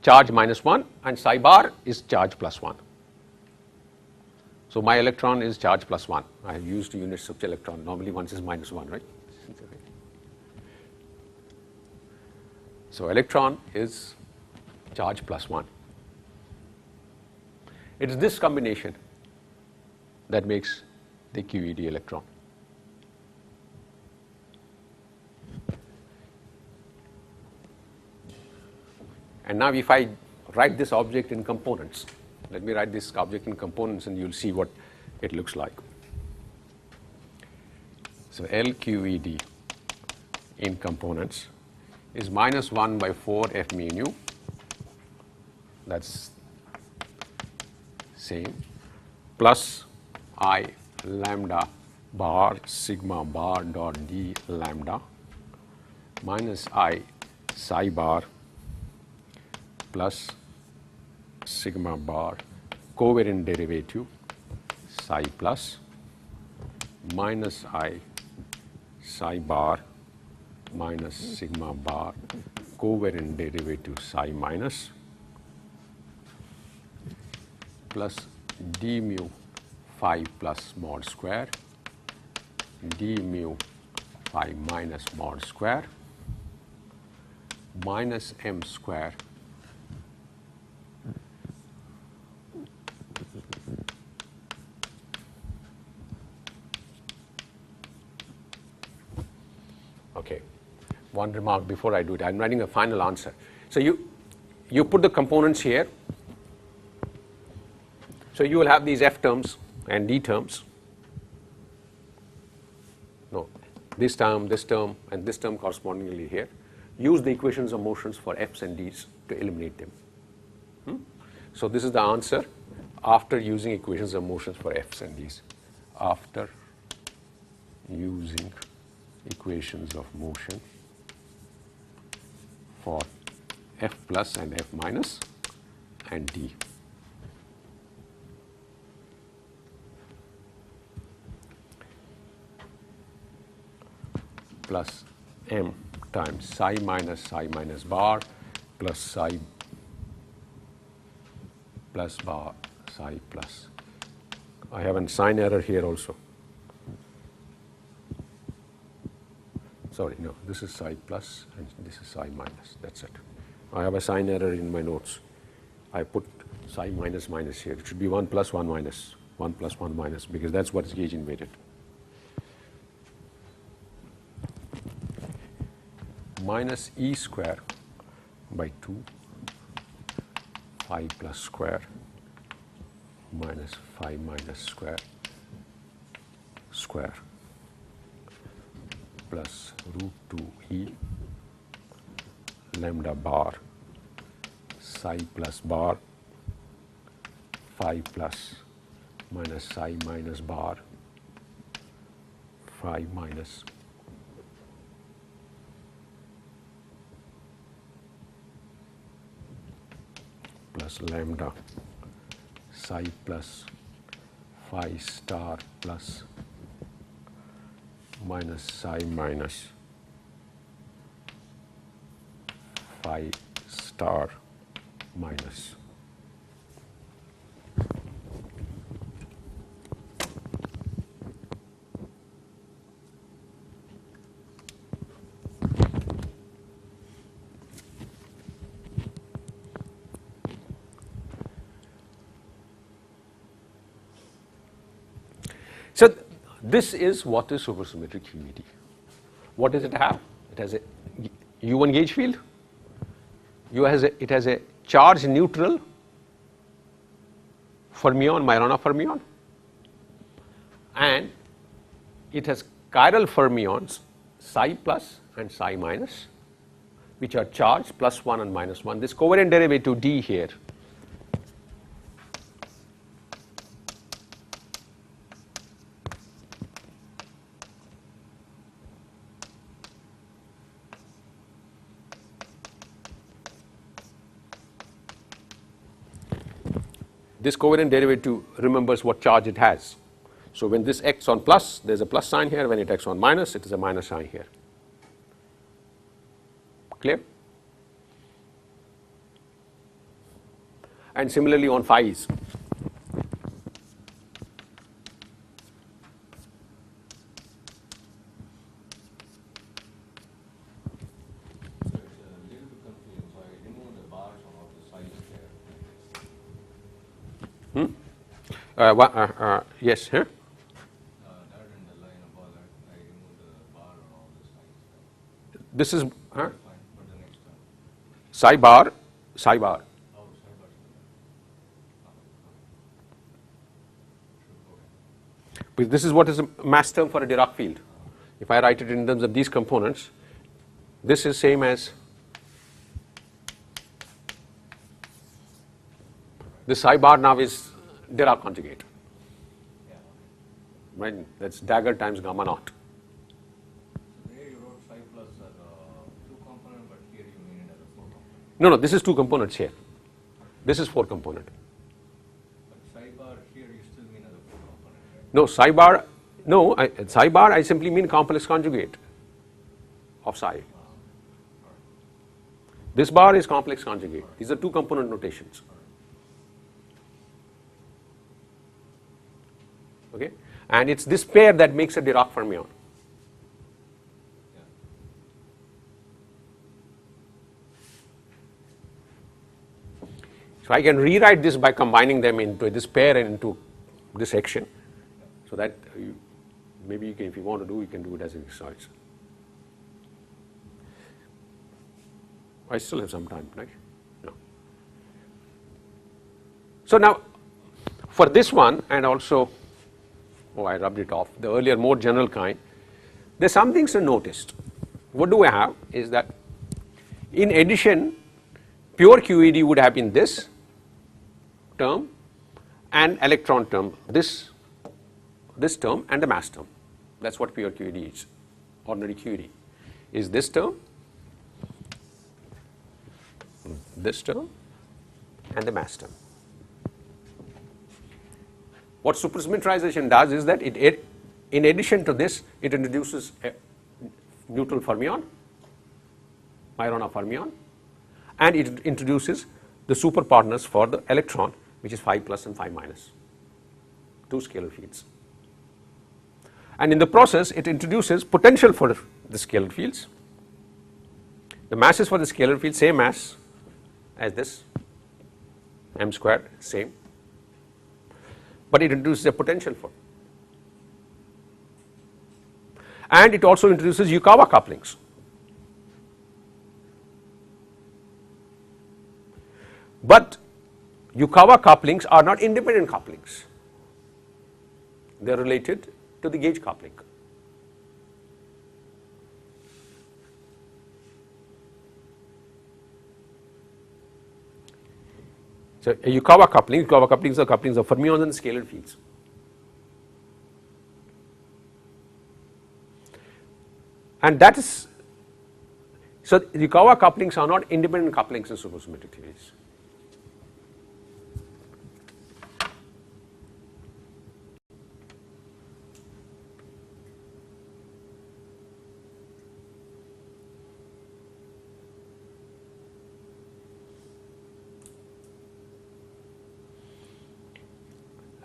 charge minus 1, and psi bar is charge plus 1. So, my electron is charge plus 1. I have used units of electron, normally one is minus 1, right. So, electron is charge plus 1. It is this combination that makes the QED electron. And now, if I write this object in components, let me write this object in components and you will see what it looks like. So, LQED in components is minus 1 by 4 f mu nu, that is same, plus I lambda bar sigma bar dot d lambda minus I psi bar plus sigma bar covariant derivative psi plus minus I psi bar minus sigma bar covariant derivative psi minus plus d mu phi plus mod square d mu phi minus mod square minus m square Okay. One remark before I do it, I am writing a final answer. So, you put the components here. So, you will have these f terms and d terms. No, this term and this term correspondingly here. Use the equations of motions for f's and d's to eliminate them. So, this is the answer after using equations of motions for f's and d's. After using equations of motion for f plus and f minus and d. Plus m times psi minus bar plus psi plus bar psi plus. I have a sign error here also. Sorry, no, this is psi plus and this is psi minus, that is it. I have a sign error in my notes. I put psi minus minus here. It should be 1 plus 1 minus, 1 plus 1 minus, because that is what is gauge invaded. Minus e square by 2 phi plus square minus phi minus square square plus root 2 e lambda bar psi plus bar phi plus minus psi minus bar phi minus plus lambda psi plus phi star plus minus psi minus phi star minus. So this is what is supersymmetric QED. What does it have? It has a U1 gauge field. It has a charge neutral fermion, Majorana fermion, and it has chiral fermions psi plus and psi minus, which are charged +1 and -1. This covariant derivative d here this covariant derivative remembers what charge it has. So when this acts on plus, there is a plus sign here. When it acts on minus, it is a minus sign here. Clear? And similarly on phi's. Yes, huh? That in the line above that, I remove the bar and all the signs. This is Fine, for the next time. psi bar, psi bar. Oh, sorry, but Because this is what is a mass term for a Dirac field. If I write it in terms of these components, this is same as this psi bar now is Dirac conjugate. Right? That's dagger times gamma naught. there you wrote psi plus as a 2 component, but here you mean it as a 4 component. No, this is 2 components here. This is 4 component. But psi bar here you still mean as a 4 component, right? No, psi bar, no, psi bar I simply mean complex conjugate of psi. This bar is complex conjugate. These are 2 component notations. Okay? And it's this pair that makes a Dirac fermion. So I can rewrite this by combining them into this pair and into this section, so that maybe you can, if you want to do, you can do it as an exercise. I still have some time, right? No. So now, for this one, and also, oh, I rubbed it off, the earlier more general kind, there's some things to notice. What do I have is that in addition, pure QED would have been this term and electron term, this term and the mass term. That's what pure QED is. Ordinary QED is this term, and the mass term. What supersymmetrization does is that it in addition to this, it introduces a neutral fermion, Majorana fermion, and it introduces the super partners for the electron, which is phi plus and phi minus, 2 scalar fields. And in the process, it introduces potential for the scalar fields. The masses for the scalar field, same mass as this, m squared, same, but it introduces a potential for. And it also introduces Yukawa couplings. But Yukawa couplings are not independent couplings. They are related to the gauge coupling. So a Yukawa couplings are couplings of fermions and scalar fields. And that is, so Yukawa couplings are not independent couplings in supersymmetric theories.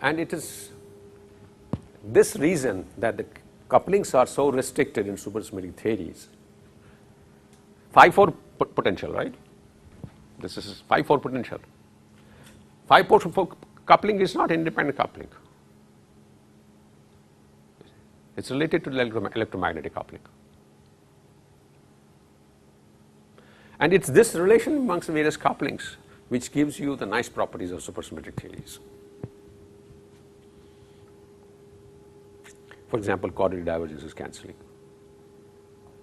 And it is this reason that the couplings are so restricted in supersymmetric theories. Phi 4 potential, right? This is phi 4 potential. Phi 4 coupling is not independent coupling. It is related to the electromagnetic coupling. And it is this relation amongst various couplings which gives you the nice properties of supersymmetric theories. For example, coordinate divergence is cancelling,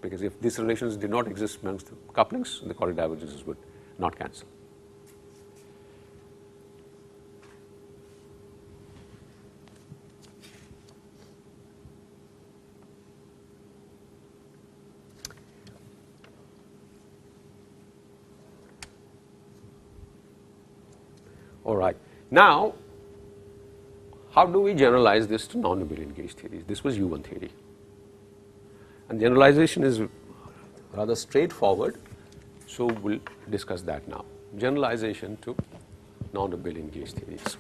because if these relations did not exist amongst the couplings, the coordinate divergences would not cancel. All right. Now, how do we generalize this to non-abelian gauge theories? This was U1 theory. And generalization is rather straightforward, so we will discuss that now. Generalization to non-abelian gauge theories.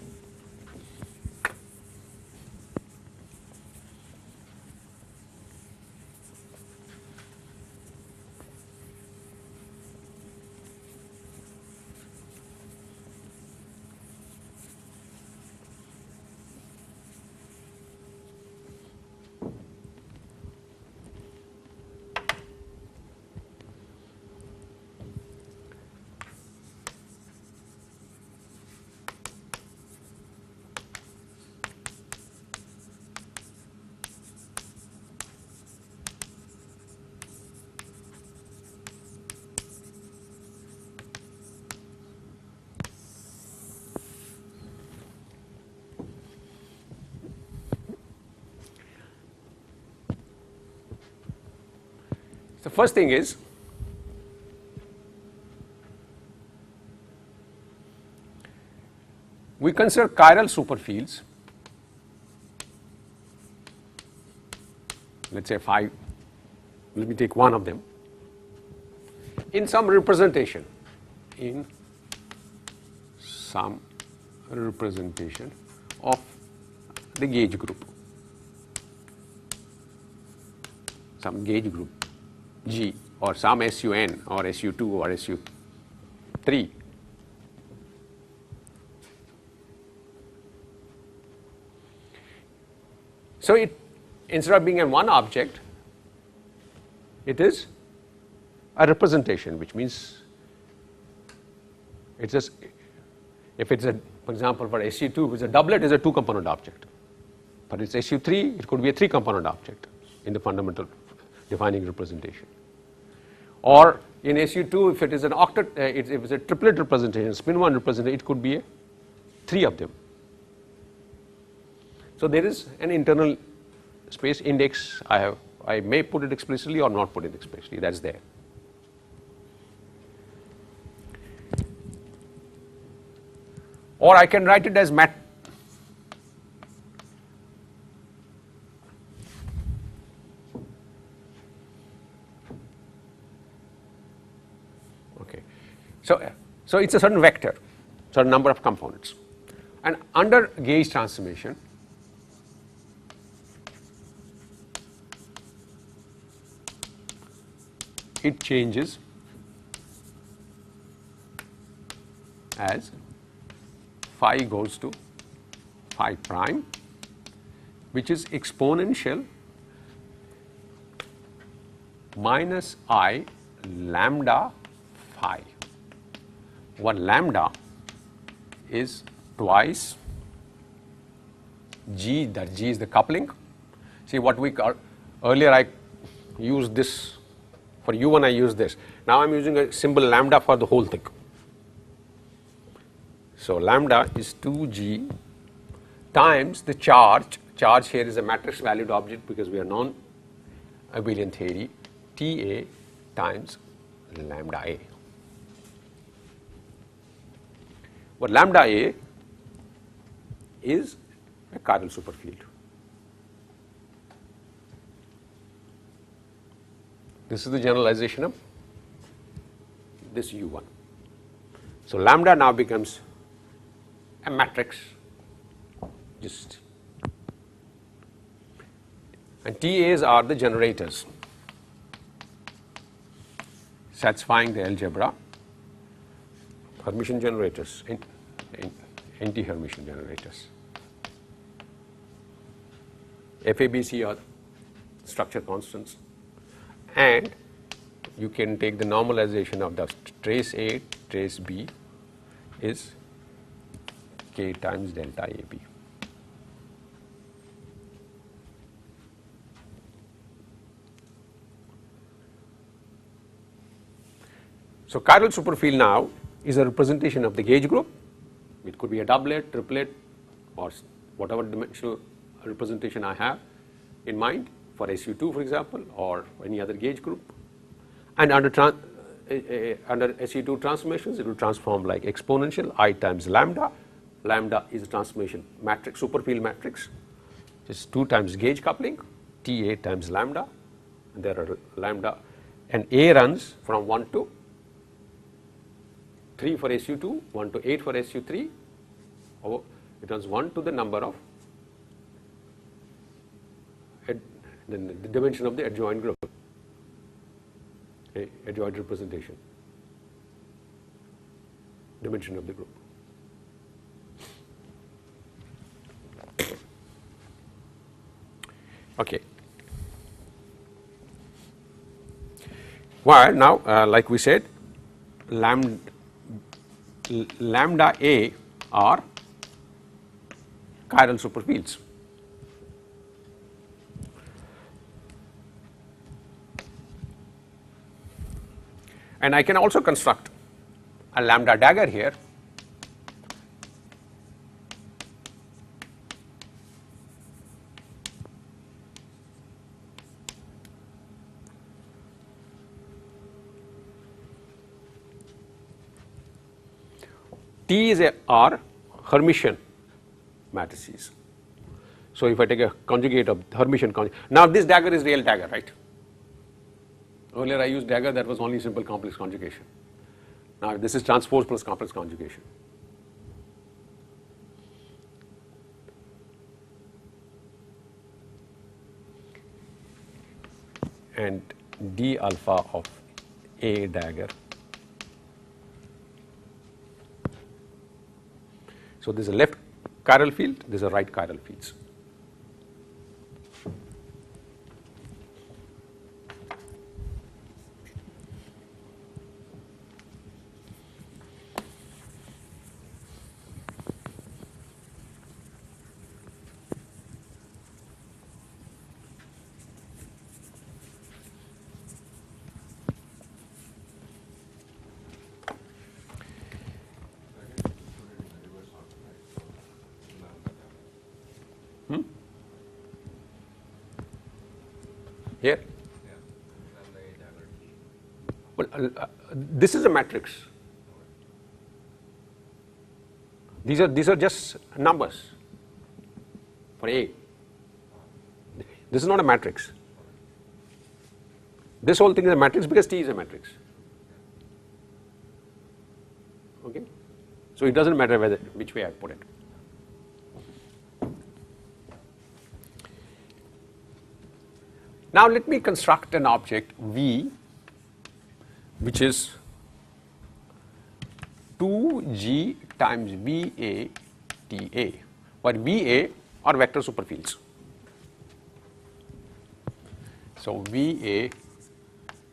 The first thing is, we consider chiral superfields, let us say 5, let me take one of them, in some representation, of the gauge group, some gauge group G, or some SUN or SU2 or SU3. So it, instead of being a one object, it is a representation, which means it's just, if it's a, for example, for SU2, which is a doublet, is a two component object. For its SU3, it could be a three component object in the fundamental defining representation. Or in SU2, if it is an octet, if it is a triplet representation, spin 1 representation, it could be a 3 of them. So there is an internal space index. I may put it explicitly or not put it explicitly, that is there. Or I can write it as So it's a certain vector, certain number of components, and under gauge transformation, it changes as phi goes to phi prime, which is exponential minus I lambda phi. One lambda is twice G, that G is the coupling. See what we call, earlier I used this, for U1 I used this, now I am using a symbol lambda for the whole thing. So lambda is 2G times the charge here is a matrix valued object because we are non-abelian theory, Ta times lambda A. But lambda A is a chiral superfield. This is the generalization of this U1. So lambda now becomes a matrix, just, and TAs are the generators satisfying the algebra, Hermitian generators, anti-Hermitian generators. FABC are structure constants, and you can take the normalization of the trace A, trace B is K times delta AB. So chiral superfield now is a representation of the gauge group. It could be a doublet, triplet, or whatever dimensional representation I have in mind for SU2, for example, or any other gauge group. And under SU2 transformations, it will transform like exponential I times lambda. Lambda is a transformation matrix, superfield matrix, just 2 times gauge coupling, TA times lambda. And there are lambda, and A runs from 1 to 3 for SU2, 1 to 8 for SU3, or it runs 1 to the number of the dimension of the adjoint group, adjoint representation, dimension of the group. Okay. Well, now like we said, lambda A are chiral superfields. And I can also construct a lambda dagger here, T are Hermitian matrices. So if I take a conjugate of Hermitian conjugate, now this dagger is real dagger, right? Earlier I used dagger, that was only simple complex conjugation. Now this is transpose plus complex conjugation. And d alpha of A dagger. So this is a left chiral field, this is a right chiral fields. Here? Well, this is a matrix. These are just numbers for A. This is not a matrix. This whole thing is a matrix because T is a matrix. Okay? So it doesn't matter which way I put it. Now let me construct an object V, which is 2G times VA TA, where VA are vector superfields. So VA,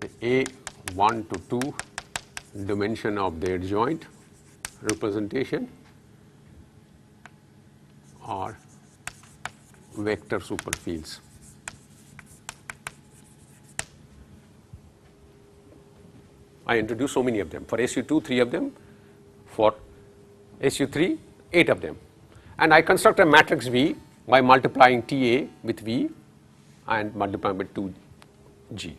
the A1 to 2 dimension of their joint representation are vector superfields. I introduced so many of them. For SU2, 3 of them. For SU3, 8 of them. And I construct a matrix V by multiplying TA with V and multiplying with 2G.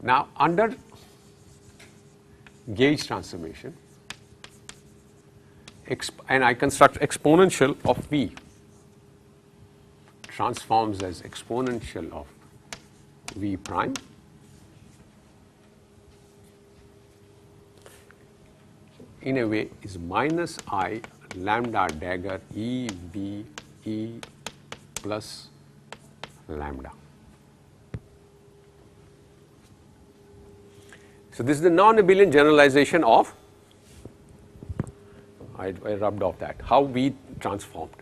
Now, under gauge transformation, and I construct exponential of V transforms as exponential of V prime in a way is minus I lambda dagger E B E plus lambda. So this is the non-abelian generalization of, I rubbed off that, how V transformed.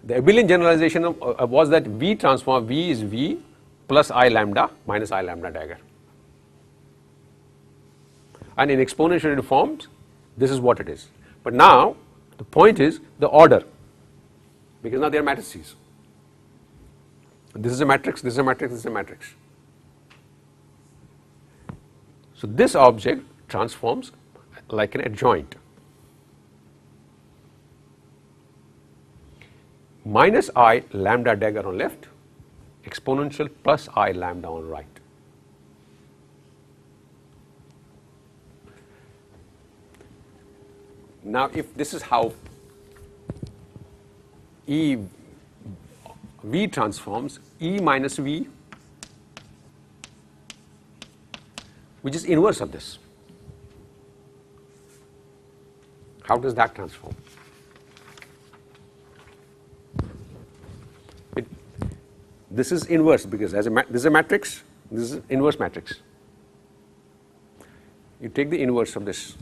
The abelian generalization was that V transform, V is V plus I lambda minus I lambda dagger. And in exponential forms, this is what it is. But now the point is the order, because now they are matrices. This is a matrix, this is a matrix, this is a matrix. So this object transforms like an adjoint. Minus I lambda dagger on left, exponential plus I lambda on right. Now if this is how V transforms, E minus V, which is inverse of this. How does that transform? This is inverse because this is a matrix, this is inverse matrix. You take the inverse of this.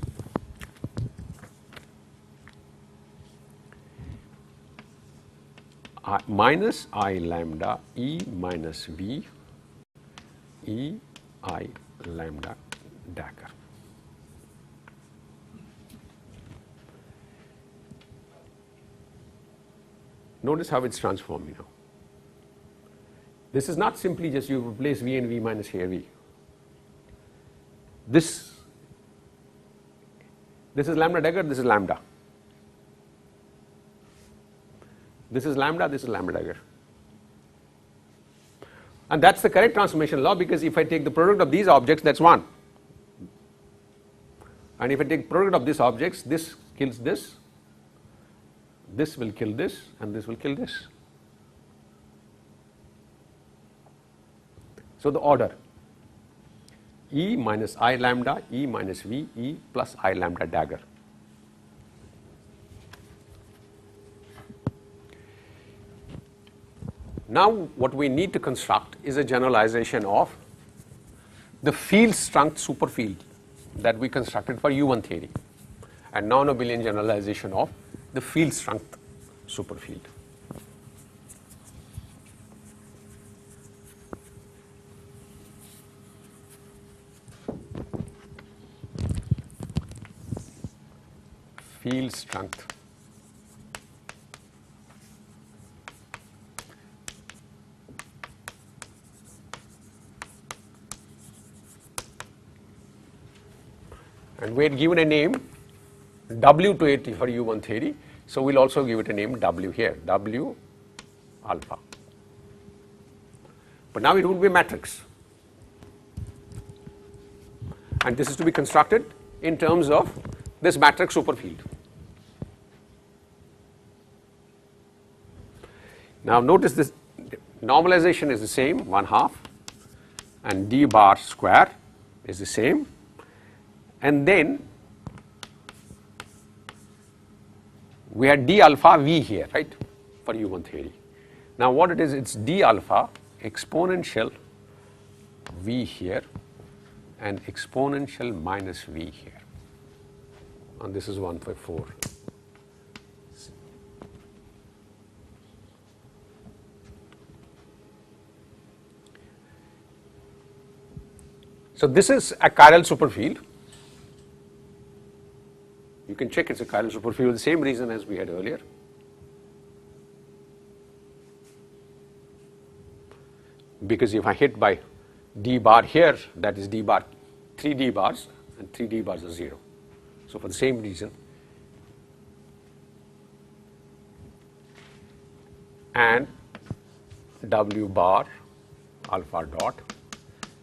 Minus I lambda E minus V E I lambda dagger. Notice how it's transforming now. This is not simply just you replace V and V minus here V. This is lambda dagger, this is lambda. This is lambda, this is lambda dagger. And that's the correct transformation law, because if I take the product of these objects, that's 1. And if I take product of these objects, this kills this will kill this, and this will kill this. So the order E minus I lambda, E minus V, E plus I lambda dagger. Now what we need to construct is a generalization of the field strength superfield that we constructed for U1 theory, and non-abelian generalization of the field strength superfield. Field strength and we had given a name W to it for U1 theory, so we'll also give it a name W here, W alpha. But now it would be a matrix, and this is to be constructed in terms of this matrix superfield. Now notice this normalization is the same, 1/2, and d bar square is the same. And then we had d alpha V here, right, for U1 theory. Now what it is, it's d alpha exponential V here and exponential minus V here, and this is 1/4. So this is a chiral superfield. You can check it's a chiral superfield for the same reason as we had earlier. Because if I hit by d bar here, that is d bar, 3 d bars, and 3 d bars are 0. So for the same reason, and W bar alpha dot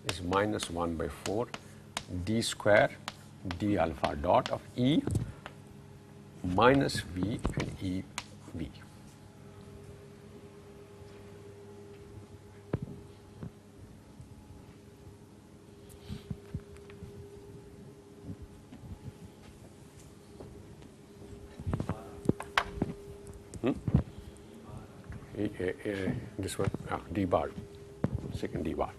is minus 1/4 d square d alpha dot of E minus V and E V. This one, d bar, second d bar.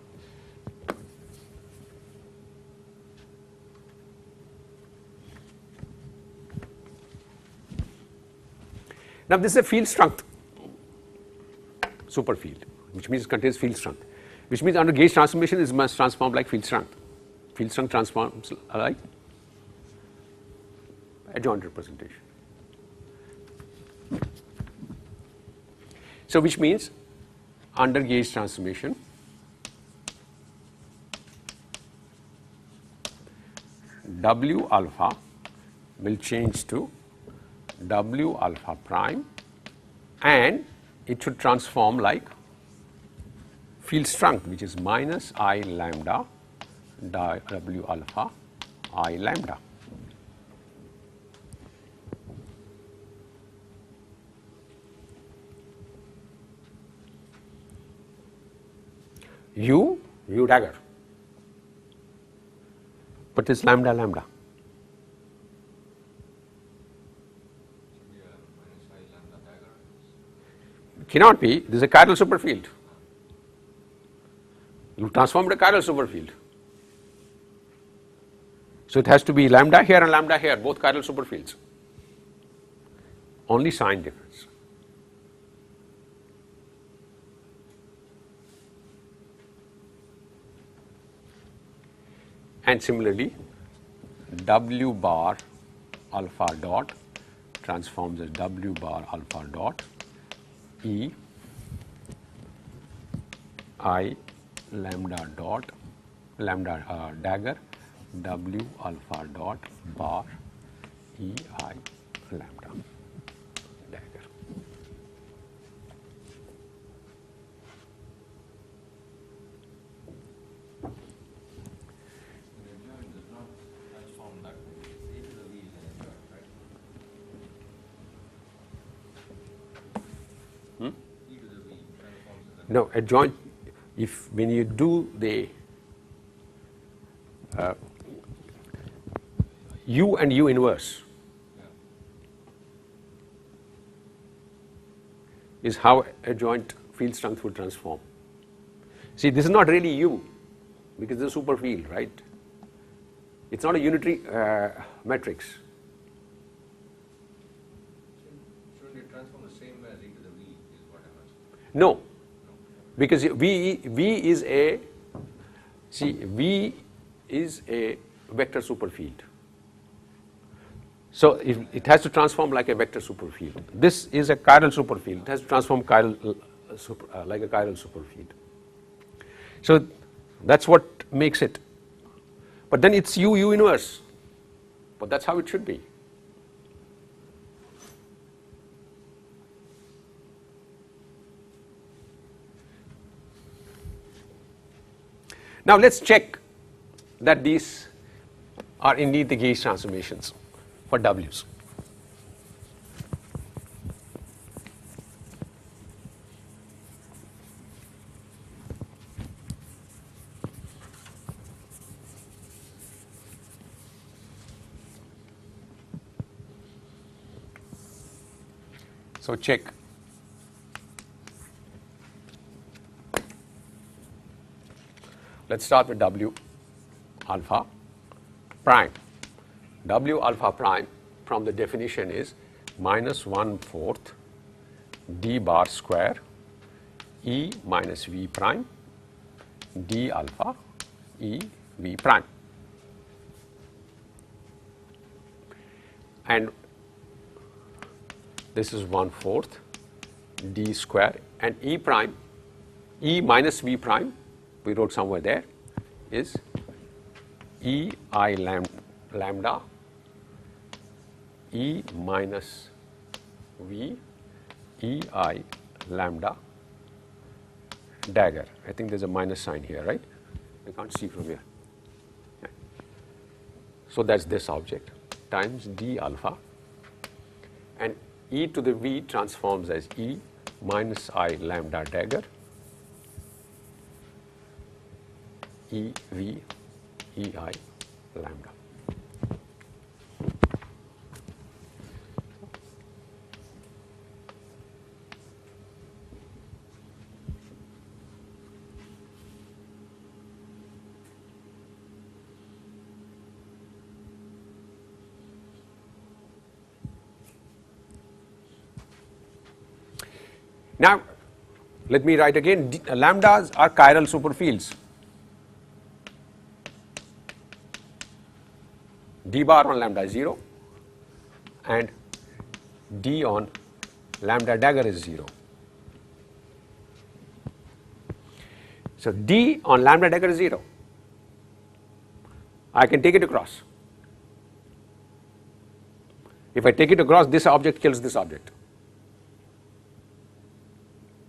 Now this is a field strength superfield, which means it contains field strength, which means under gauge transformation it must transform like field strength. Field strength transforms like adjoint representation. So which means under gauge transformation W alpha will change to W alpha prime, and it should transform like field strength, which is minus I lambda W alpha I lambda. U dagger, but it's lambda lambda. Cannot be, this is a chiral superfield. You transformed a chiral superfield. So it has to be lambda here and lambda here, both chiral superfields. Only sign difference. And similarly, W bar alpha dot transforms as W bar alpha dot E I lambda dot lambda dagger W alpha dot bar E I lambda dagger. No, adjoint, if when you do the U and U inverse is how adjoint field strength will transform. See, this is not really U because it's a superfield, right? It's not a unitary matrix. Shouldn't it transform the same way as e to the v is what I'm asking? No, because V is a, see, V is a vector superfield. So it has to transform like a vector superfield. This is a chiral superfield. It has to transform chiral, like a chiral superfield. So that's what makes it. But then it's U inverse. But that's how it should be. Now let's check that these are indeed the gauge transformations for W's. So check. Let's start with W alpha prime. W alpha prime from the definition is minus 1/4 d bar square E minus V prime d alpha E V prime. And this is 1/4 d square, and E prime, E minus V prime, we wrote somewhere there, is E I lambda E minus V E I lambda dagger. I think there's a minus sign here, right? I can't see from here. Yeah. So that's this object times d alpha, and E to the V transforms as E minus I lambda dagger E V E I lambda. Now, Let me write again, lambdas are chiral superfields. D bar on lambda is 0 and D on lambda dagger is 0. So, D on lambda dagger is 0. I can take it across. If I take it across, this object kills this object.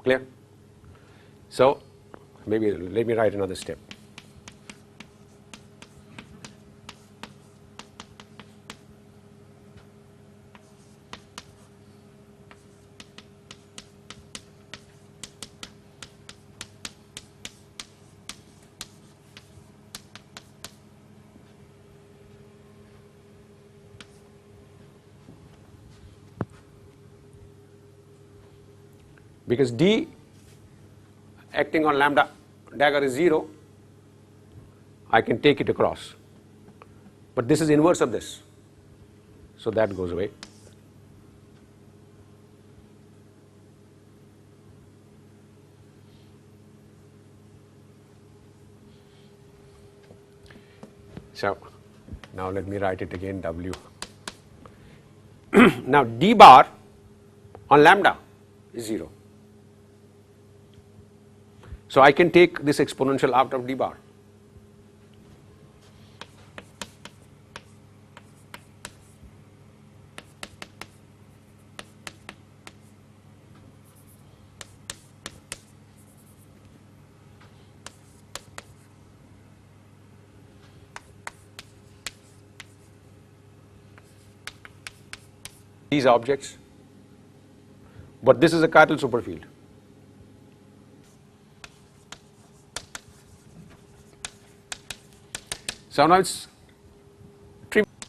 Clear? So, maybe let me write another step. Because D acting on lambda dagger is 0, I can take it across, but this is inverse of this, so that goes away. So, now let me write it again, W. Now, D bar on lambda is 0. So, I can take this exponential out of D bar. These objects, but this is a chiral superfield. So, now it is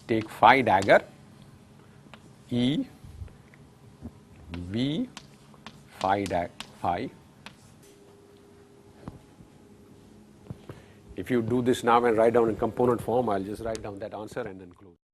take phi dagger E V phi. If you do this now and write down in component form, I will just write down that answer and then close.